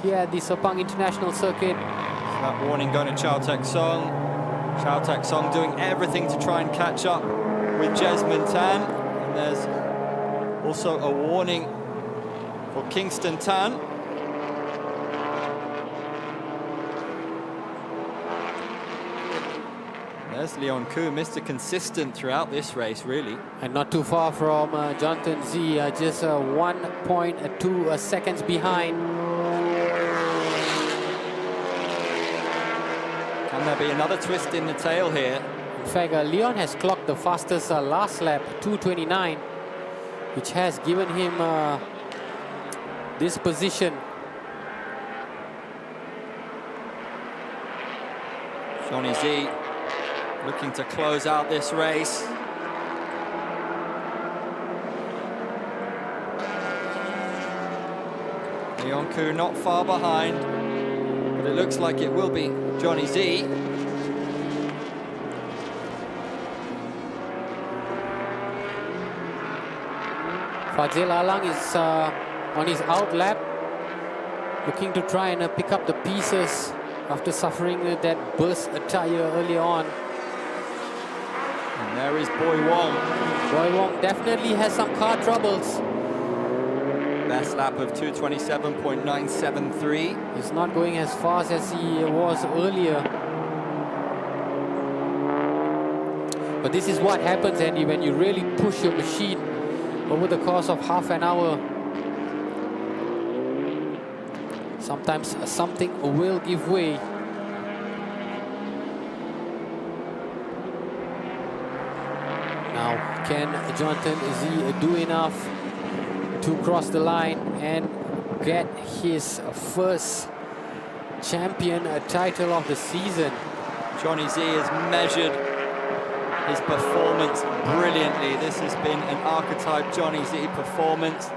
here at the Sepang International Circuit?
That warning going to Chow Taek Song. Chow Taek Song doing everything to try and catch up with Jasmine Tan. And there's also a warning for Kingston Tan. There's Leon Koo, Mr. Consistent throughout this race, really.
And not too far from Jonathan Z, just 1.2 seconds behind.
Can there be another twist in the tail here?
In fact, Leon has clocked the fastest last lap, 2:29, which has given him this position.
Johnny Z looking to close out this race. Leon Koo not far behind, but it looks like it will be Johnny Z.
Faisal Alang is on his out lap, looking to try and pick up the pieces after suffering that burst tire earlier on.
And there is Boy Wong.
Boy Wong definitely has some car troubles.
Best lap of 2:27.973.
He's not going as fast as he was earlier. But this is what happens, Andy, when you really push your machine over the course of half an hour. Sometimes something will give way. Now, can Jonathan Z do enough to cross the line and get his first champion title of the season?
Johnny Z has measured his performance brilliantly. This has been an archetype Johnny Z performance,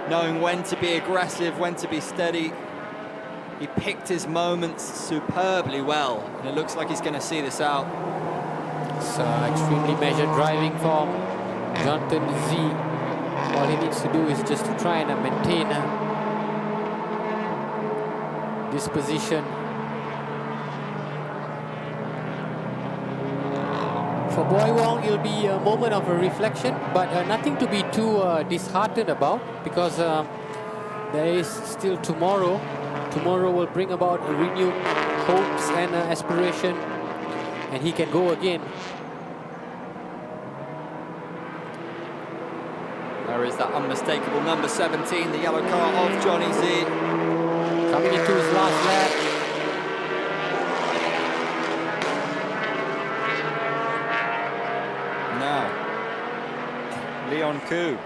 knowing when to be aggressive, when to be steady. He picked his moments superbly well, and it looks like he's going to see this out.
So extremely measured driving from Jonathan Z. All he needs to do is just to try and maintain this position. For Boy Wong, it'll be a moment of a reflection, but nothing to be too disheartened about, because there is still tomorrow. Tomorrow will bring about renewed hopes and aspiration, and he can go again.
There is that unmistakable number 17, the yellow car of Johnny Z.
Coming into his last lap.
Now, Leon Koo.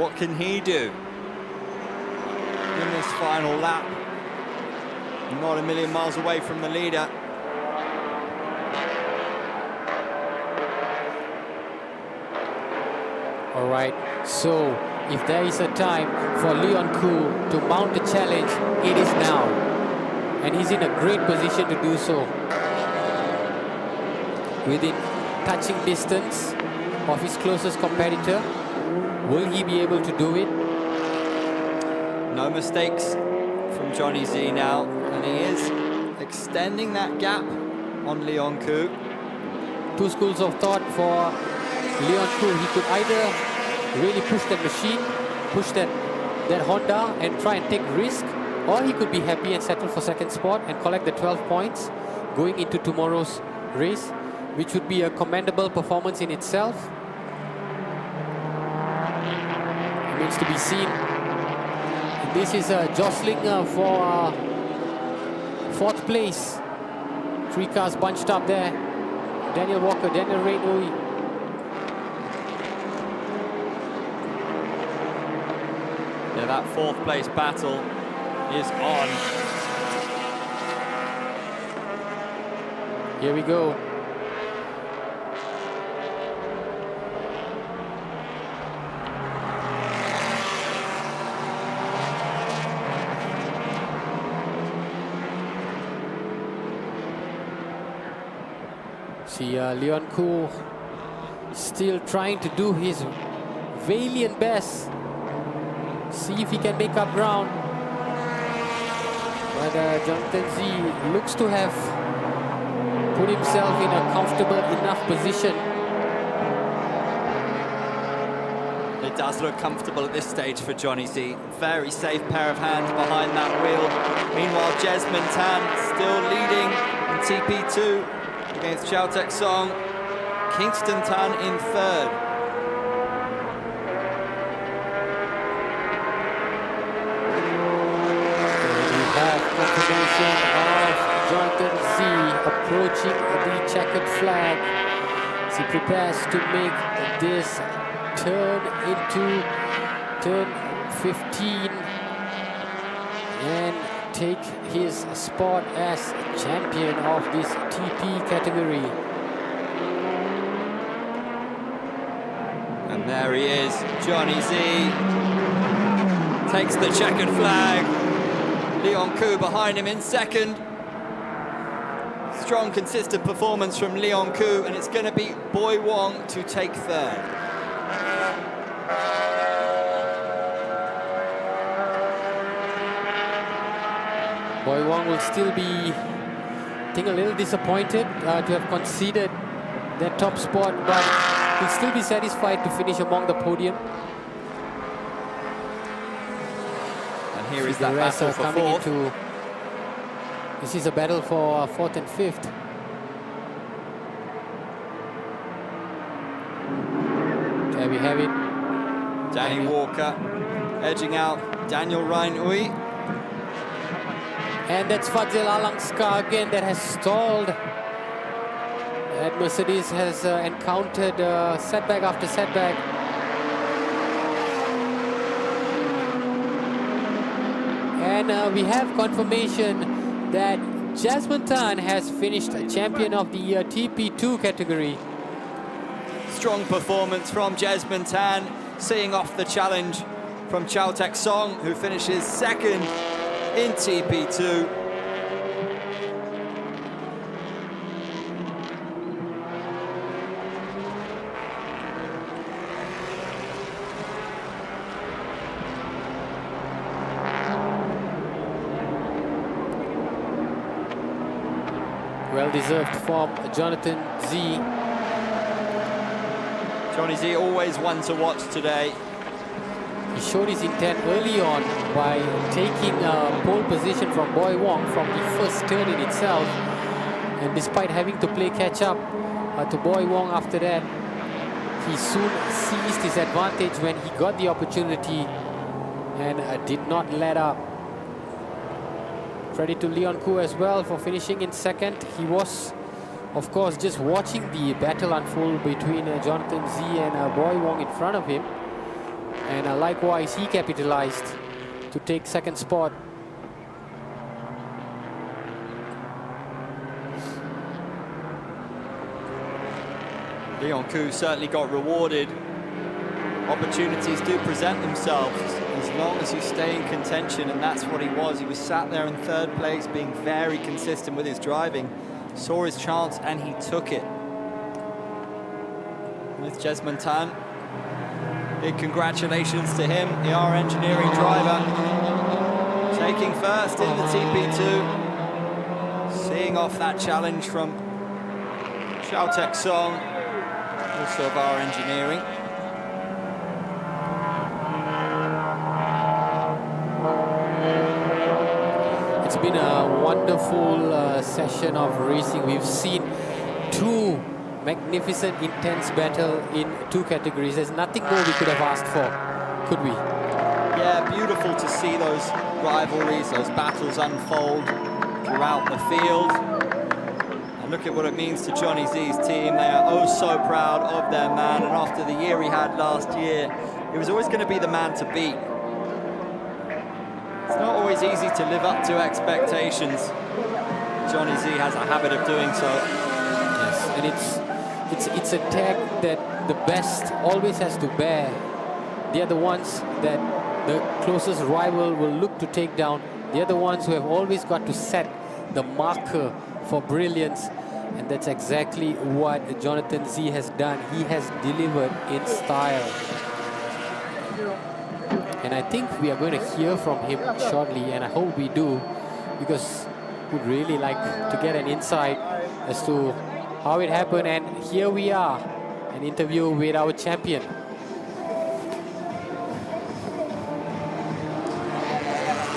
What can he do in this final lap? Not a million miles away from the leader.
All right, so if there is a time for Leon Koo to mount the challenge, it is now. And he's in a great position to do so. Within touching distance of his closest competitor, will he be able to do it?
No mistakes from Johnny Z now, and he is extending that gap on Leon Koo.
Two schools of thought for Leon Koo. He could either really push that machine, push that Honda and try and take risk, or he could be happy and settle for second spot and collect the 12 points going into tomorrow's race, which would be a commendable performance in itself. Remains to be seen. And this is jostling for fourth place. Three cars bunched up there. Daniel Walker, Daniel Reynold.
Yeah, that fourth place battle is on.
Here we go. See Leon Koo still trying to do his valiant best. See if he can make up ground. But Jonathan Z looks to have put himself in a comfortable enough position.
It does look comfortable at this stage for Johnny Z. Very safe pair of hands behind that wheel. Meanwhile, Jesmond Tan still leading in TP2 against Chowtek Song. Kingston Tan in third.
Confirmation of Jonathan Z approaching the checkered flag as he prepares to make this turn into turn 15 and take his spot as champion of this TP category.
And there he is, Johnny Z takes the checkered flag. Leon Koo behind him in second. Strong, consistent performance from Leon Koo, and it's going to be Boy Wong to take third.
Boy Wong will still be, I think, a little disappointed to have conceded that top spot, but he'll still be satisfied to finish among the podium.
Here is that battle for fourth.
This is a battle for fourth and fifth. There we have it.
Danny Walker edging out Daniel Ryan-Uy.
And that's Fadzil Alangska again that has stalled. That Mercedes has encountered setback after setback. And we have confirmation that Jasmine Tan has finished champion of the TP2 category.
Strong performance from Jasmine Tan, seeing off the challenge from Chow Tek Song, who finishes second in TP2.
Well-deserved from Jonathan Z.
Johnny Z always one to watch today.
He showed his intent early on by taking pole position from Boy Wong from the first turn in itself. And despite having to play catch-up to Boy Wong after that, he soon seized his advantage when he got the opportunity and did not let up. Credit to Leon Koo as well for finishing in second. He was, of course, just watching the battle unfold between Jonathan Z and Boy Wong in front of him. And likewise, he capitalized to take second spot.
Leon Koo certainly got rewarded. Opportunities do present themselves as long as you stay in contention, and that's what he was. He was sat there in third place, being very consistent with his driving. Saw his chance and he took it. With Jasmine Tan, big congratulations to him, the R Engineering driver, taking first in the TP2, seeing off that challenge from Chow Tek Song, also of R Engineering.
It's been a wonderful session of racing. We've seen two magnificent, intense battle in two categories. There's nothing more we could have asked for, could we?
Yeah, beautiful to see those rivalries, those battles unfold throughout the field. And look at what it means to Johnny Z's team. They are oh so proud of their man, and after the year he had last year, he was always going to be the man to beat. It's not always easy to live up to expectations. Johnny Z has a habit of doing so.
Yes, and it's a tag that the best always has to bear. They are the ones that the closest rival will look to take down. They are the ones who have always got to set the marker for brilliance. And that's exactly what Jonathan Z has done. He has delivered in style. And I think we are going to hear from him shortly, and I hope we do, because we'd really like to get an insight as to how it happened. And here we are, an interview with our champion.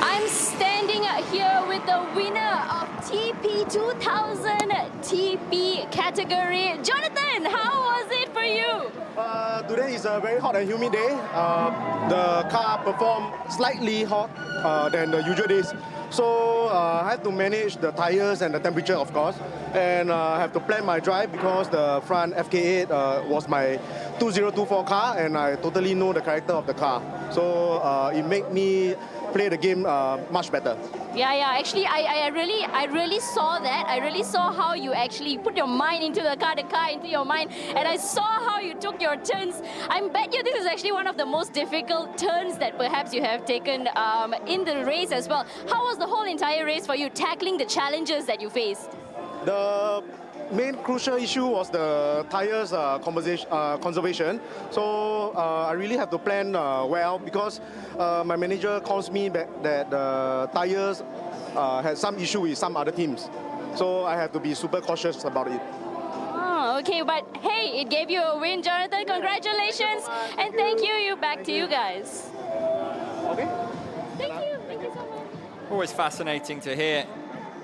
I'm standing here with the winner of TP2000 TP category. Jonathan, how was it for you?
Today is a very hot and humid day. The car performed slightly hot than the usual days. So I have to manage the tires and the temperature, of course. And I have to plan my drive because the front FK8 was my 2024 car, and I totally know the character of the car. So it made me play the game much better.
Yeah. Actually, I really saw that. I really saw how you actually put your mind into the car into your mind, and I saw how you took your turns. I bet you this is actually one of the most difficult turns that perhaps you have taken in the race as well. How was the whole entire race for you, tackling the challenges that you faced?
The main crucial issue was the tires conservation. So I really have to plan well, because my manager calls me that the tires had some issue with some other teams. So I have to be super cautious about it.
Oh, okay, but hey, it gave you a win, Jonathan. Congratulations, and thank you. Back to you guys.
Okay.
Thank you so much.
Always fascinating to hear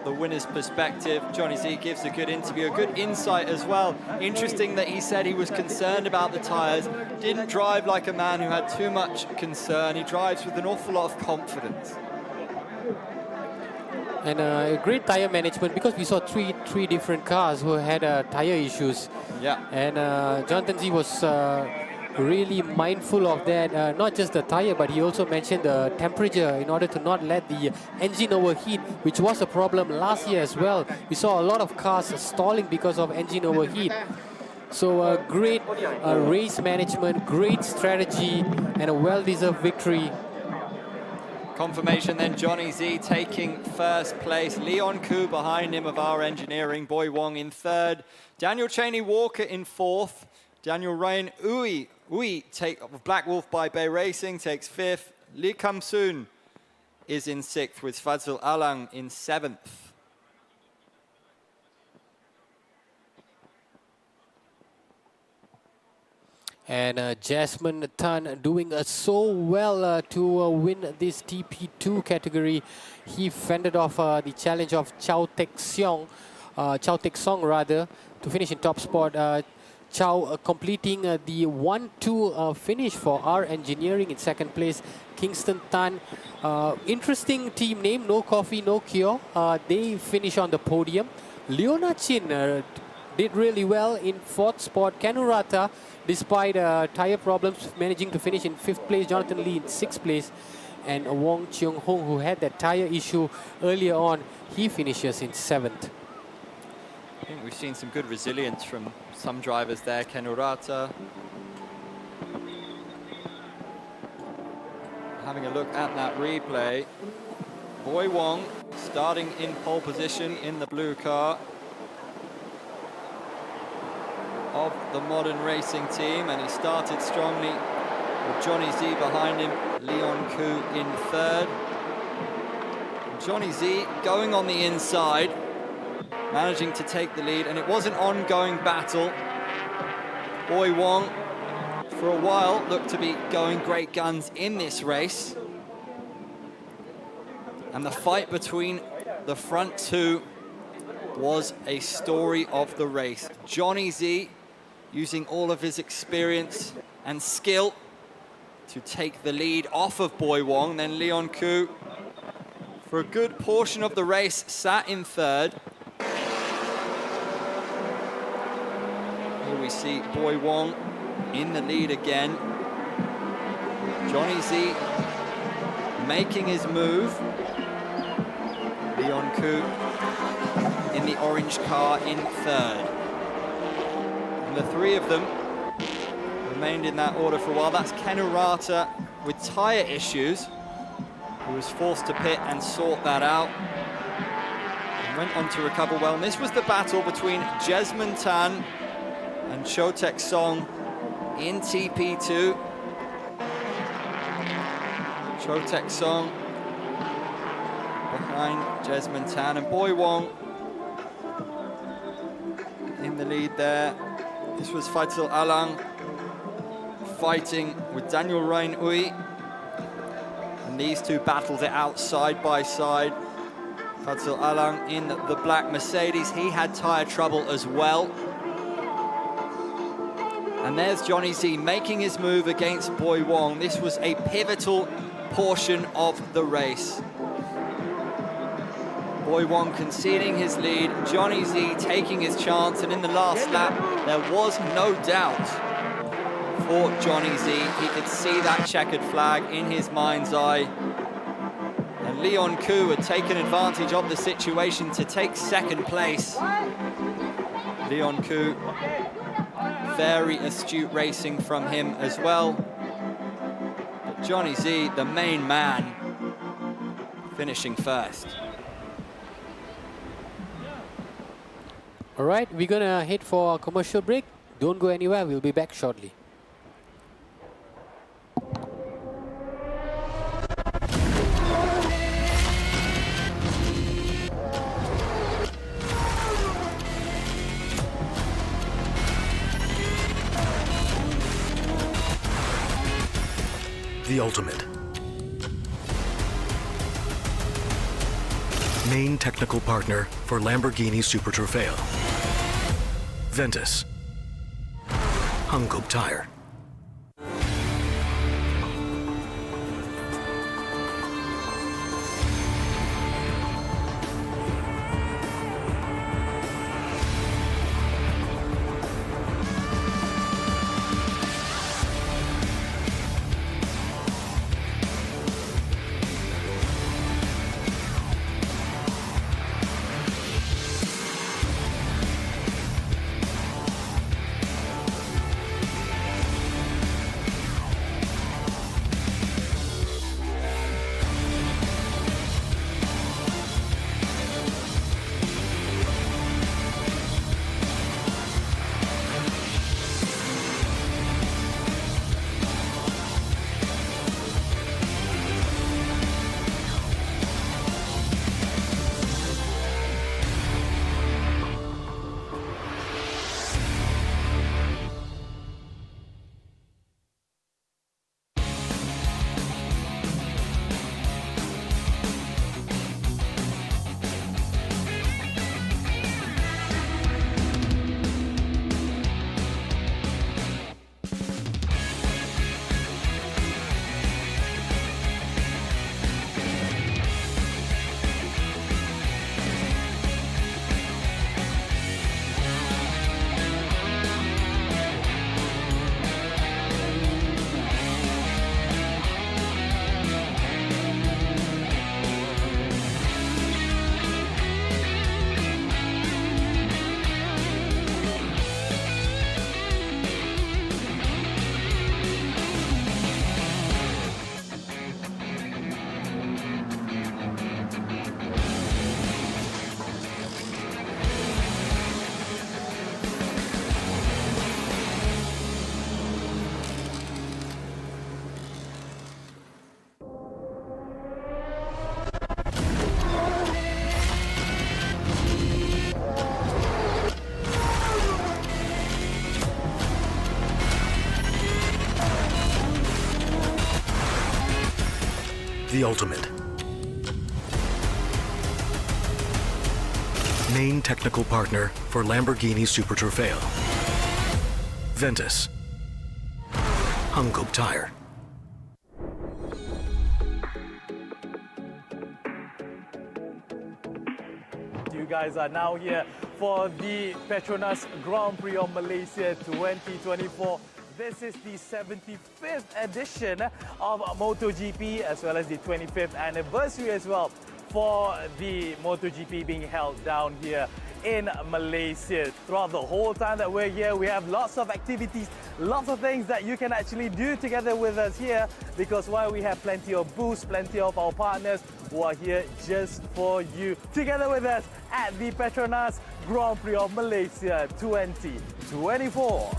the winner's perspective. Johnny Z gives a good interview, a good insight as well. Interesting that he said he was concerned about the tyres. Didn't drive like a man who had too much concern. He drives with an awful lot of confidence.
And great tire management, because we saw three different cars who had tire issues.
Yeah.
And Jonathan Z was really mindful of that, not just the tire, but he also mentioned the temperature in order to not let the engine overheat, which was a problem last year as well. We saw a lot of cars stalling because of engine overheat. So great race management, great strategy, and a well-deserved victory.
Confirmation then, Johnny Z taking first place. Leon Koo behind him of our engineering. Boy Wong in third. Daniel Cheney Walker in fourth. Daniel Ryan Ui of Black Wolf by Bay Racing takes fifth. Lee Kam Soon is in sixth, with Fadzil Alang in seventh.
And Jasmine Tan doing so well to win this TP2 category. He fended off the challenge of Chow Tek Song rather, to finish in top spot. Chow completing the 1-2 finish for our engineering in second place. Kingston Tan, interesting team name, no coffee, no cure. They finish on the podium. Leona Chin did really well in fourth spot. Kanurata, despite tire problems, managing to finish in fifth place. Jonathan Lee in sixth place. And Wong Cheong Hong, who had that tire issue earlier on, he finishes in seventh.
I think we've seen some good resilience from some drivers there. Kanurata. Having a look at that replay. Boy Wong starting in pole position in the blue car of the Modern Racing team, and he started strongly with Johnny Z behind him, Leon Koo in third. Johnny Z going on the inside, managing to take the lead, and it was an ongoing battle. Boy Wong, for a while, looked to be going great guns in this race. And the fight between the front two was a story of the race. Johnny Z using all of his experience and skill to take the lead off of Boy Wong. Then Leon Koo, for a good portion of the race, sat in third. Here we see Boy Wong in the lead again. Johnny Z making his move. Leon Koo in the orange car in third. And the three of them remained in that order for a while. That's Kanurata with tyre issues, who was forced to pit and sort that out. And went on to recover well. And this was the battle between Jasmine Tan and Chow Tek Song in TP2. Chow Tek Song behind Jasmine Tan, and Boy Wong in the lead there. This was Fadzil Alang fighting with Daniel Ryan Ui, and these two battled it out side by side. Fadzil Alang in the black Mercedes, he had tyre trouble as well. And there's Johnny Z making his move against Boy Wong. This was a pivotal portion of the race. Boy Wong conceding his lead, Johnny Z taking his chance, and in the last lap, there was no doubt for Johnny Z. He could see that checkered flag in his mind's eye. And Leon Koo had taken advantage of the situation to take second place. Leon Koo, very astute racing from him as well. But Johnny Z, the main man, finishing first.
All right, we're gonna head for a commercial break. Don't go anywhere, we'll be back shortly.
The ultimate. Main technical partner for Lamborghini Super Trofeo. Ventus. Hankook Tire. The ultimate. Main technical partner for Lamborghini Super Trofeo. Ventus. Hankook Tire.
You guys are now here for the Petronas Grand Prix of Malaysia 2024. This is the 75th edition of MotoGP, as well as the 25th anniversary as well for the MotoGP being held down here in Malaysia. Throughout the whole time that we're here, we have lots of activities, lots of things that you can actually do together with us here, because while we have plenty of booths, plenty of our partners who are here just for you, together with us at the Petronas Grand Prix of Malaysia 2024.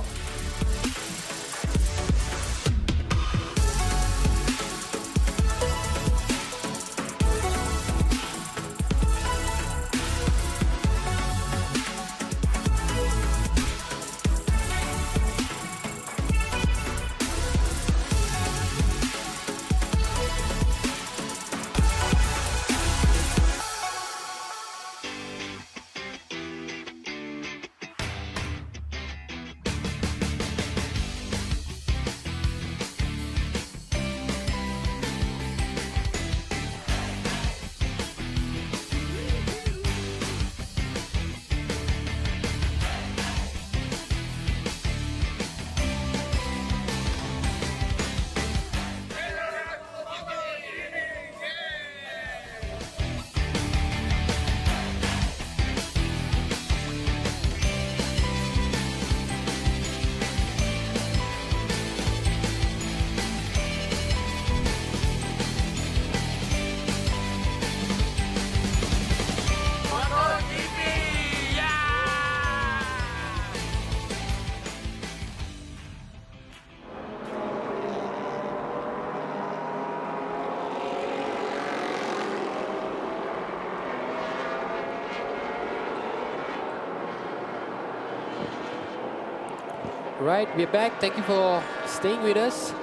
Right, we're back. Thank you for staying with us.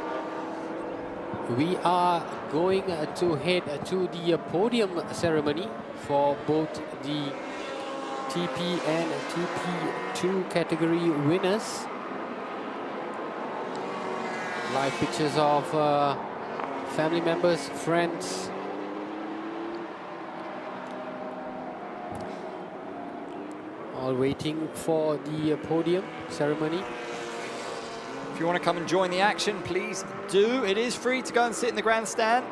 We are going to head to the podium ceremony for both the TP and TP2 category winners. Live pictures of family members, friends. All waiting for the podium ceremony.
If you want to come and join the action, please do. It is free to go and sit in the grandstand,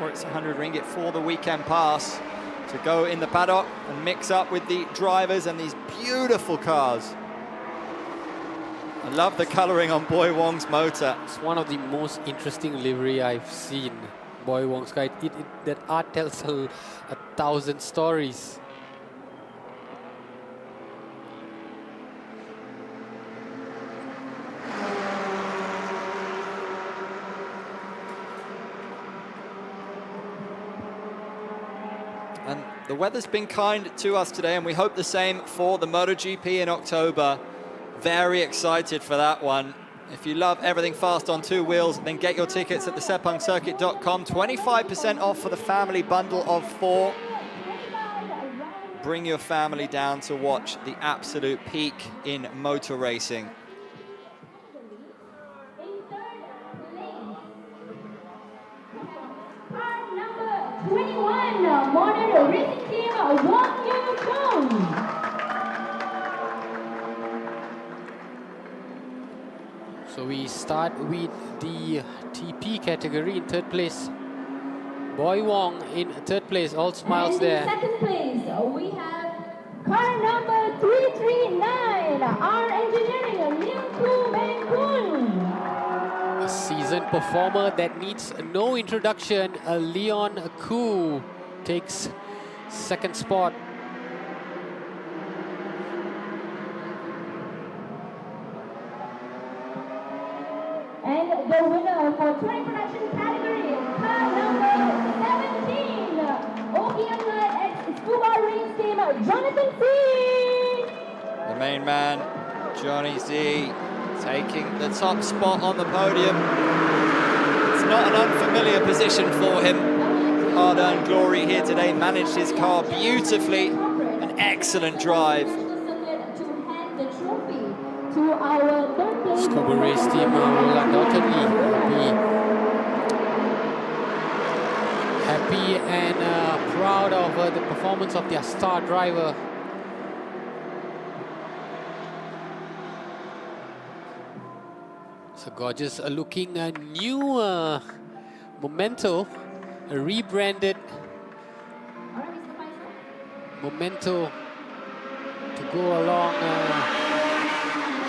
or it's 100 ringgit for the weekend pass to go in the paddock and mix up with the drivers and these beautiful cars. I love the coloring on Boy Wong's motor.
It's one of the most interesting livery I've seen. Boy Wong's car. That art tells a thousand stories.
And the weather's been kind to us today, and we hope the same for the MotoGP in October. Very excited for that one. If you love everything fast on two wheels, then get your tickets at thesepangcircuit.com. 25% off for the family bundle of 4. Bring your family down to watch the absolute peak in motor racing.
Number 21, Modern Racing Team, Wang Yu.
So we start with the TP category in third place. Boy Wong in third place, all smiles
and
there.
In second place, we have car number 339, R Engineering, Liu Ku Meng Kun.
A seasoned performer that needs no introduction, Leon Koo takes second spot.
And the winner for touring production category, car number 17, OPM X Scuba Race Team, Jonathan C.
The main man, Johnny Z, taking the top spot on the podium. It's not an unfamiliar position for him. Hard-earned glory here today, managed his car beautifully. An excellent drive.
Scuba Race Team will undoubtedly be happy and proud of the performance of their star driver. It's a gorgeous looking new Momento, a rebranded Momento to go along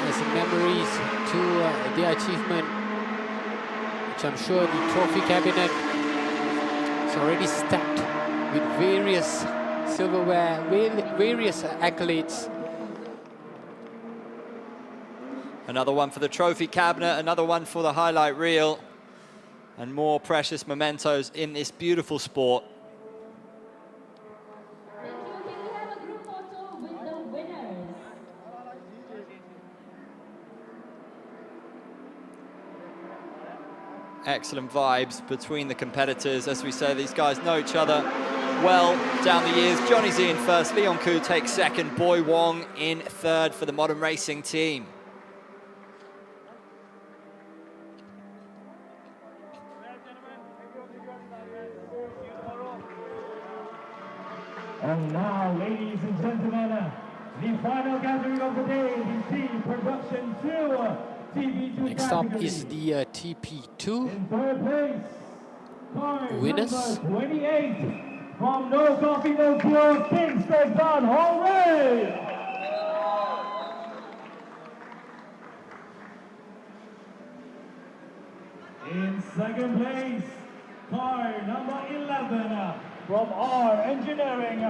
as memories to their achievement, which I'm sure the trophy cabinet is already stacked with various silverware, various accolades.
Another one for the trophy cabinet, another one for the highlight reel, and more precious mementos in this beautiful sport. Excellent vibes between the competitors. As we say, these guys know each other well down the years. Johnny Z in first, Leon Koo takes second, Boy Wong in third for the Modern Racing team.
And now, ladies and gentlemen, the final gathering of the day, the Team Production 2, TP2
Next up is the TP2
in third place, car
winners.
number 28 from No Coffee No Cure, Kingston Hallway. In second place, car number 11 from R Engineering,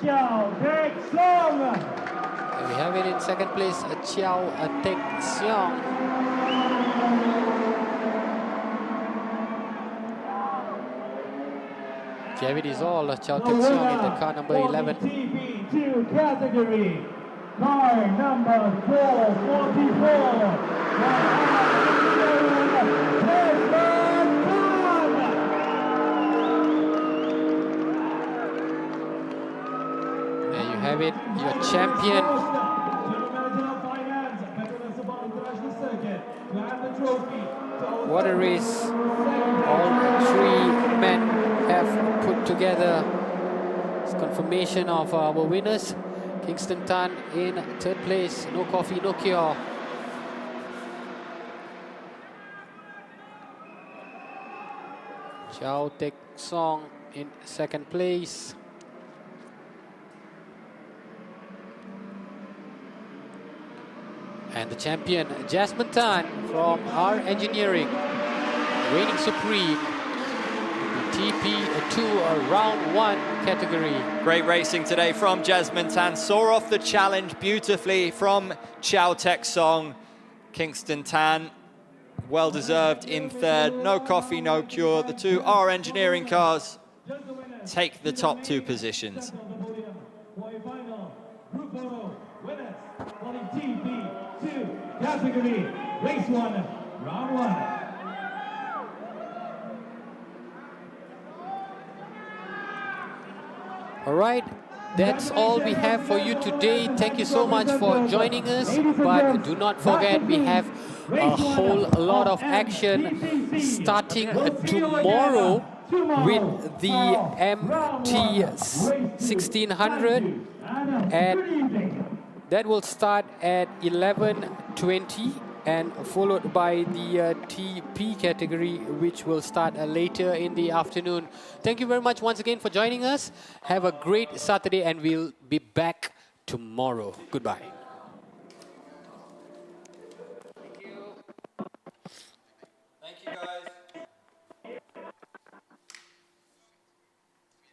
Chiao Tek Song.
And we have it in second place, Chiao Tek Siong. David is all Chiao Tek Siong in the car number 11.
TP2 category, car number 444.
have it, your champion. What a race all three men have put together. It's confirmation of our winners. Kingston Tan in third place, no coffee, no cure. Chow Tek Song in second place. And the champion, Jasmine Tan from R Engineering, reigning supreme. TP2 round 1 category.
Great racing today from Jasmine Tan. Saw off the challenge beautifully from Chow Tek Song. Kingston Tan, well deserved in third. No coffee, no cure. The two R Engineering cars take the top 2 positions.
Category, race 1, round 1.
All right, that's all we have for you today. Thank you so much for joining us. But do not forget, we have a whole lot of action starting tomorrow with the MT 1600, and that will start at 11:20 and followed by the TP category, which will start later in the afternoon. Thank you very much once again for joining us. Have a great Saturday, and we'll be back tomorrow. Goodbye.